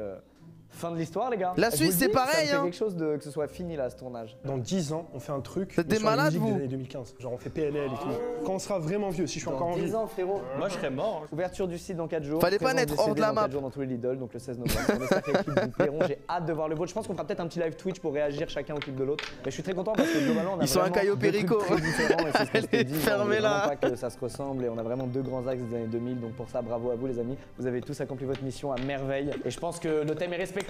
Fin de l'histoire, les gars. La Je Suisse, vous le c'est dis, pareil, Ça me fait hein. quelque chose de que ce soit fini là, ce tournage. Dans 10 ans, on fait un truc. T'es sur la malade, musique vous des années 2015. Genre, on fait PNL et tout. Quand on sera vraiment vieux, si je suis encore en Dans vie. 10 ans, frérot. Moi, je serais mort. Ouverture du site dans 4 jours. Fallait pas Présence naître des hors de la CD map. Dans 4 jours dans tous les Lidl, donc le 16 novembre. On espère que les clips vous plairont. J'ai hâte de voir le vôtre. Je pense qu'on fera peut-être un petit live Twitch pour réagir chacun au clip de l'autre. Mais je suis très content parce que globalement, on a Ils sont un vraiment Caio deux trucs Perico. très différents et c'est ce qu'on s'était dit. Fermez On veut là. vraiment pas que ça se ressemble et on a vraiment deux grands axes des années 2000. Donc pour ça, bravo à vous les amis. Vous avez tous accompli votre mission à merveille et je pense que le thème est respecté.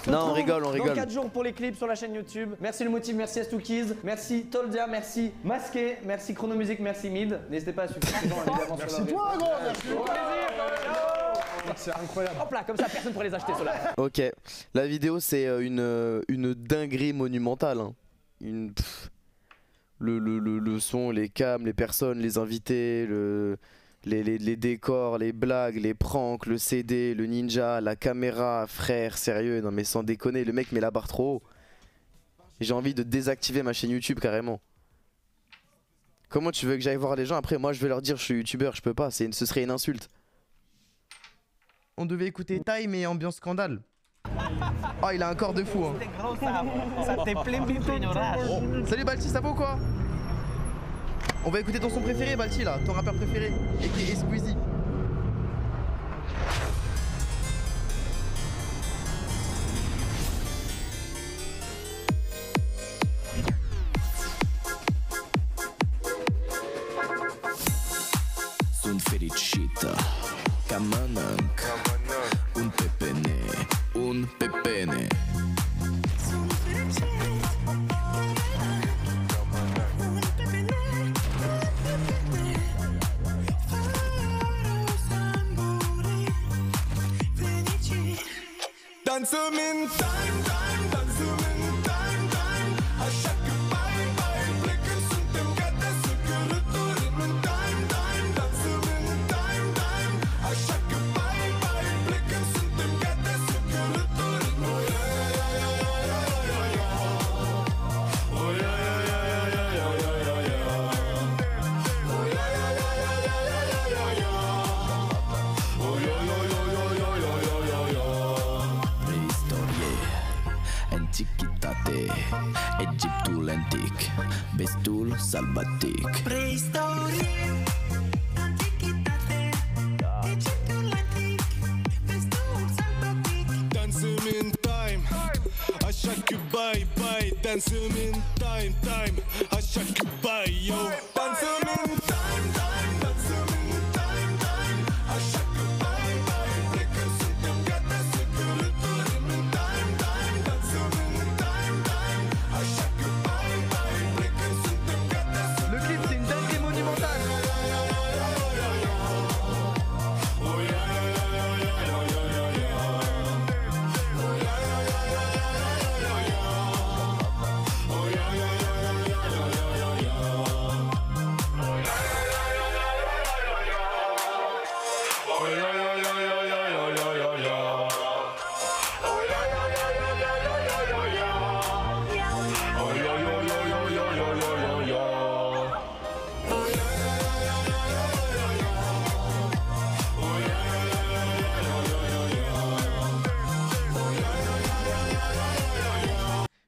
Non, on rigole, on Dans rigole. 4 jours pour les clips sur la chaîne YouTube. Merci le motif, merci Astoukiz, merci Toldia, merci Masqué, merci Chronomusique, merci Mid. N'hésitez pas à suivre ces gens évidemment Merci sur leur toi, réseau. gros, merci. Au plaisir. C'est incroyable. Hop là, comme ça personne pourrait les acheter ceux-là. Ok, la vidéo c'est une dinguerie monumentale. Hein. Le son, les cams, les personnes, les invités, les décors, les blagues, les pranks, le CD, le ninja, la caméra, frère, sérieux, non mais sans déconner, le mec met la barre trop haut. J'ai envie de désactiver ma chaîne YouTube carrément. Comment tu veux que j'aille voir les gens après? Moi je vais leur dire je suis youtubeur, je peux pas, ce serait une insulte. On devait écouter Time et Ambiance Scandale. Oh il a un corps de fou hein. Ça te plaît, Salut Balti, ça va ou quoi? On va écouter ton son préféré Balti là, ton rappeur préféré, et Squeezie. Sunt fericită ca mănânc un pepene, un pepene. Sunt fericită ca mănânc un pepene, un pepene. Fără samburi fericit. Dansăm în time, time, dansăm în time, time. Așa că bye, bye, plecăm, suntem gata să călătorim în time, time. Dansăm în time, time. Așa că bye, bye, plecăm, suntem gata să călătorim. Oh yeah, yeah, yeah, yeah, yeah, yeah, yeah. Oh yeah, yeah, yeah, yeah, yeah, yeah, yeah, yeah. Oh yeah, yeah, yeah, yeah, yeah, yeah, yeah, yeah. Oh yeah, yeah, yeah, yeah, yeah, yeah, yeah, yeah. Preistorie, antichitate, Egiptul antic, bestul sălbatic. Preistorie, antichitate, Egiptul antic, bestul sălbatic. Dansăm în time, așa că bye, bye. Dansăm în time, time, așa că bye, yo. Dansăm în time, time, dansăm în time, time, așa că bye, bye. Plecăm, suntem gata să călătorim în time, time. Dansăm în time, time, așa că bye, bye. Plecăm, suntem gata să Le clip c'est une dinguerie monumentale.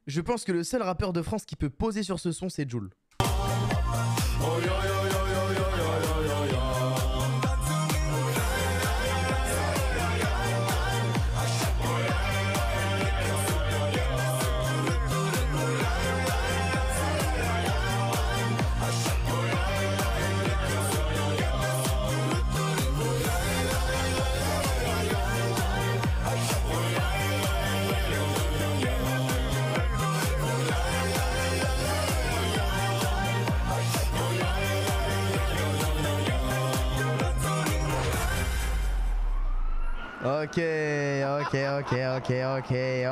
Je pense que le seul rappeur de France qui peut poser sur ce son c'est Jul.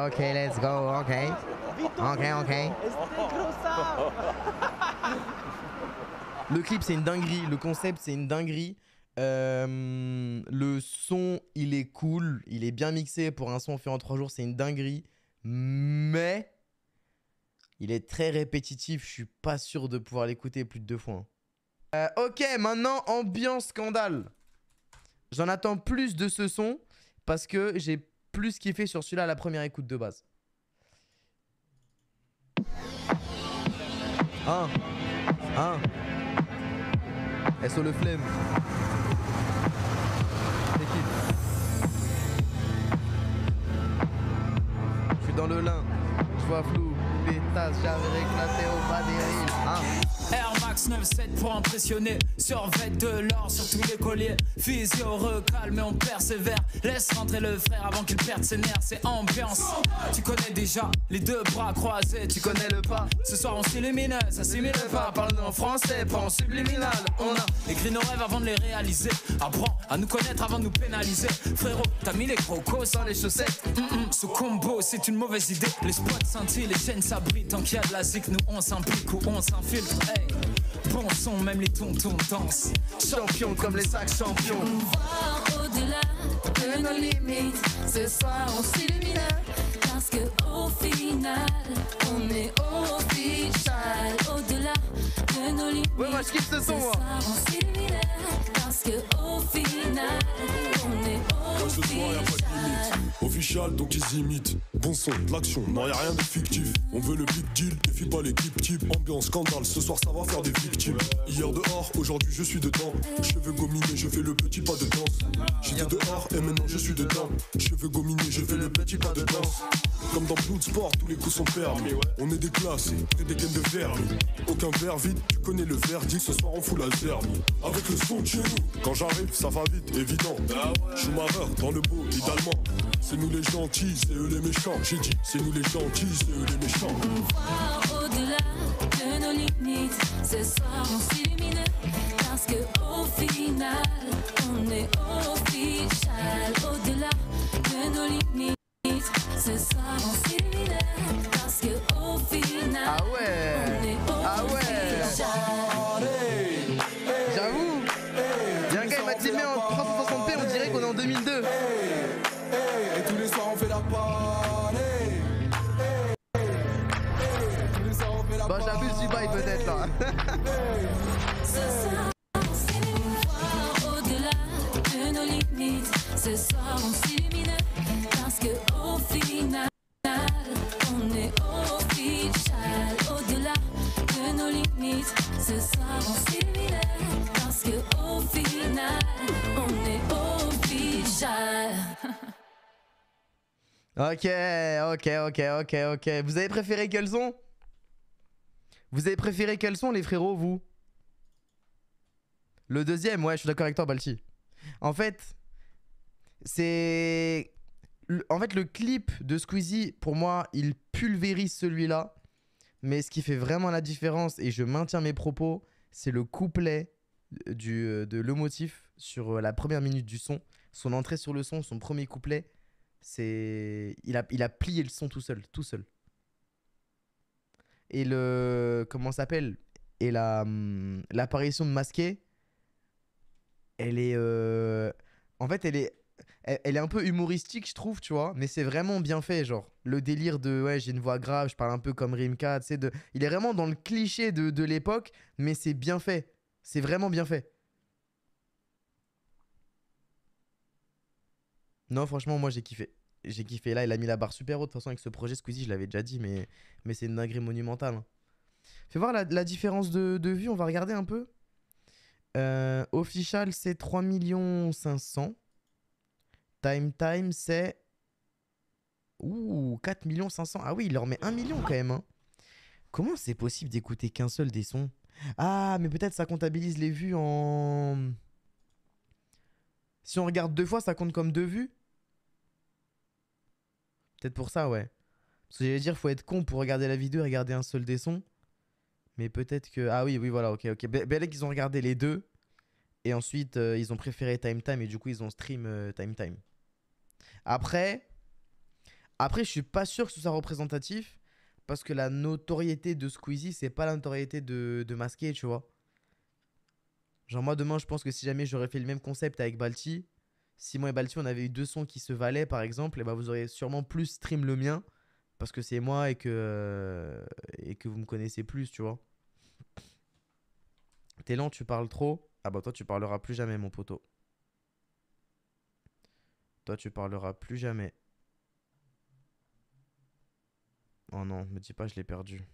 Ok, let's go, ok. Le clip c'est une dinguerie, le concept c'est une dinguerie. Le son il est cool, il est bien mixé pour un son fait en 3 jours, c'est une dinguerie. Mais il est très répétitif, je suis pas sûr de pouvoir l'écouter plus de 2 fois. Ok, maintenant ambiance scandale. J'en attends plus de ce son. parce que j'ai plus kiffé sur celui-là à la première écoute de base. SO le flemme. Équipe. Je suis dans le lin, je vois flou, pétasse, j'avais éclaté au bas des rives. Air Max 97 pour impressionner. Survêt de l'or sur tous les colliers. Physio recalme mais on persévère. Laisse rentrer le frère avant qu'il perde ses nerfs. C'est ambiance. Tu connais déjà les deux bras croisés. Tu connais le pas. Ce soir on s'illumine, ça s'imile pas. Parle-nous en français, pas en subliminal. On a écrit nos rêves avant de les réaliser. Apprends à nous connaître avant de nous pénaliser. Frérot, t'as mis les crocos sans les chaussettes. Ce combo c'est une mauvaise idée. Les spots scintillent, les chaînes s'abritent. Tant qu'il y a de la zik, nous on s'implique ou on s'infiltre. Hey. Bon son, même les tontons dansent. Champion comme les sacs champions. Voir au-delà de nos limites. Ce soir on s'illumine. Parce que au final, on est official. Au-delà de nos limites. Ouais, moi je kiffe ce son, moi. Ce soir on s'illumine. Parce que au final, on est Ce soir y'a pas de limite. Official donc ils imitent. Bon son, de l'action, non y'a rien de fictif. On veut le big deal, défie pas l'équipe type. Ambiance, scandale, ce soir ça va faire des victimes. Hier dehors, aujourd'hui je suis dedans. Cheveux gominés, je fais le petit pas de danse. J'étais dehors et maintenant je suis dedans. Cheveux gominés, je fais le petit pas de danse. Comme dans Bloodsport, tous les coups sont permis. On est déclassés, près des gaines de vernis. Aucun verre vide, tu connais le verdict. Ce soir on fout la zermie. Avec le son de chez nous, quand j'arrive ça va vite, évident. Schumacher dans le beau, idéalement. C'est nous les gentils, c'est eux les méchants. J'ai dit, c'est nous les gentils, c'est eux les méchants. Voir au-delà de nos limites. Ce soir on s'illumine. Parce que au final, on est official. Au-delà de nos limites. Ce soir on s'illumine. Parce que au final, on est official. J'avoue. Y'a un gars il m'a dit mais en 360p on dirait qu'on est en 2002. Et tous les soirs on fait la party. Tous les soirs on fait la party. Bon j'abuse du bail peut-être là. Ce soir on s'illumine. Voir au-delà de nos limites. Ce soir on s'illumine. Parce que au final, on est official. Au-delà de nos limites. Ce soir on s'illumine. Parce que au final, on est official. Ok. Vous avez préféré quel son? Vous avez préféré quel son les frérots vous? Le deuxième, ouais je suis d'accord avec toi Balti. En fait, c'est... En fait le clip de Squeezie, pour moi, il pulvérise celui-là. Mais ce qui fait vraiment la différence, et je maintiens mes propos, c'est le couplet de Le Motif sur la première minute du son. Son entrée sur le son, son premier couplet. C'est... Il a plié le son tout seul. Et le... Comment ça s'appelle? Et l'apparition de Masqué, elle est... En fait, elle est un peu humoristique, je trouve, tu vois. Mais c'est vraiment bien fait, genre. Le délire de... Ouais, j'ai une voix grave, je parle un peu comme Rimka, tu sais. Il est vraiment dans le cliché de l'époque, mais c'est bien fait. C'est vraiment bien fait. Non, franchement, moi, j'ai kiffé. J'ai kiffé. Là, il a mis la barre super haute. De toute façon, avec ce projet Squeezie, je l'avais déjà dit, mais c'est une dinguerie monumentale. Hein. Fais voir la différence de vues. On va regarder un peu. Official, c'est 3 500 000. Time, c'est... Ouh, 4 500 000. Ah oui, il leur met 1 million quand même. Hein. Comment c'est possible d'écouter qu'un seul des sons? Ah, mais peut-être ça comptabilise les vues en... Si on regarde 2 fois, ça compte comme 2 vues? Peut-être pour ça, ouais. Parce que j'allais dire, faut être con pour regarder la vidéo et regarder un seul des sons. Mais peut-être que... Ah oui, voilà, ok. Belek, ils ont regardé les deux. Et ensuite, ils ont préféré Time et du coup, ils ont stream Time. Après, je suis pas sûr que ce soit représentatif. Parce que la notoriété de Squeezie, c'est pas la notoriété de Masqué, tu vois. Genre moi, demain, je pense que si jamais j'aurais fait le même concept avec Balti... Si moi et Balti, on avait eu 2 sons qui se valaient, par exemple, et bah vous auriez sûrement plus stream le mien. Parce que c'est moi et que vous me connaissez plus, tu vois. T'es lent, tu parles trop. Ah bah toi, tu parleras plus jamais, mon poteau. Toi, tu parleras plus jamais. Oh non, me dis pas, je l'ai perdu.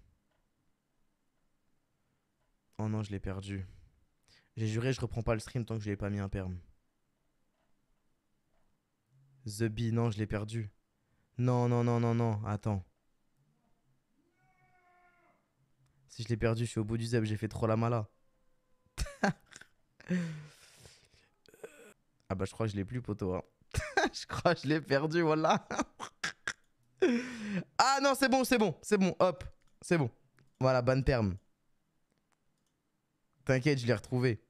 Oh non, je l'ai perdu. J'ai juré, je reprends pas le stream tant que je lui ai pas mis un perm. The Bee, non, je l'ai perdu. Non, non, non, non, non, attends. Si je l'ai perdu, je suis au bout du zeb, j'ai fait trop la mala. Ah bah je crois que je l'ai plus, poto. Hein. Je crois que je l'ai perdu, voilà. Ah non, c'est bon, c'est bon, c'est bon, hop, c'est bon. Voilà, ban perm. T'inquiète, je l'ai retrouvé.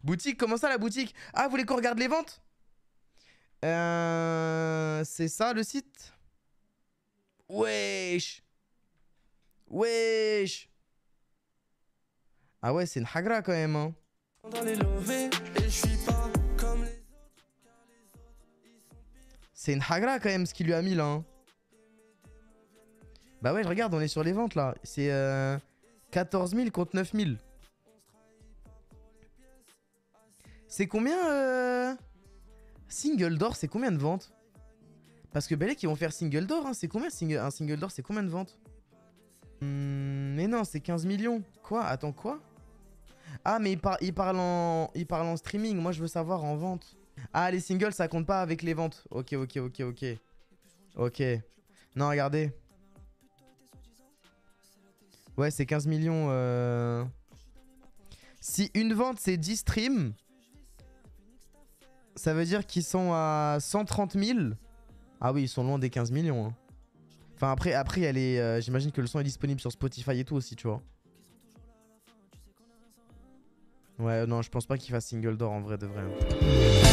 Boutique, comment ça la boutique? Ah, vous voulez qu'on regarde les ventes? C'est ça le site? Wesh. Wesh. Ah ouais, c'est une hagra quand même, hein. C'est une hagra quand même ce qu'il lui a mis là. Hein. Bah ouais, regarde, on est sur les ventes là. C'est 14 000 contre 9 000. C'est combien single d'or, c'est combien de ventes? Parce que Belek ils vont faire single d'or, hein. C'est combien un single d'or, c'est combien de ventes? Mais non, c'est 15 millions. Quoi? Attends, quoi? Ah, mais il parle en streaming. Moi, je veux savoir en vente. Ah, les singles, ça compte pas avec les ventes. Ok, ok, ok, ok. Ok. Non, regardez. Ouais, c'est 15 millions. Si une vente, c'est 10 streams, ça veut dire qu'ils sont à 130 000. Ah oui, ils sont loin des 15 millions. Hein. Enfin, après il y a les... j'imagine que le son est disponible sur Spotify et tout aussi, tu vois. Ouais, non, je pense pas qu'il fasse single d'or en vrai de vrai.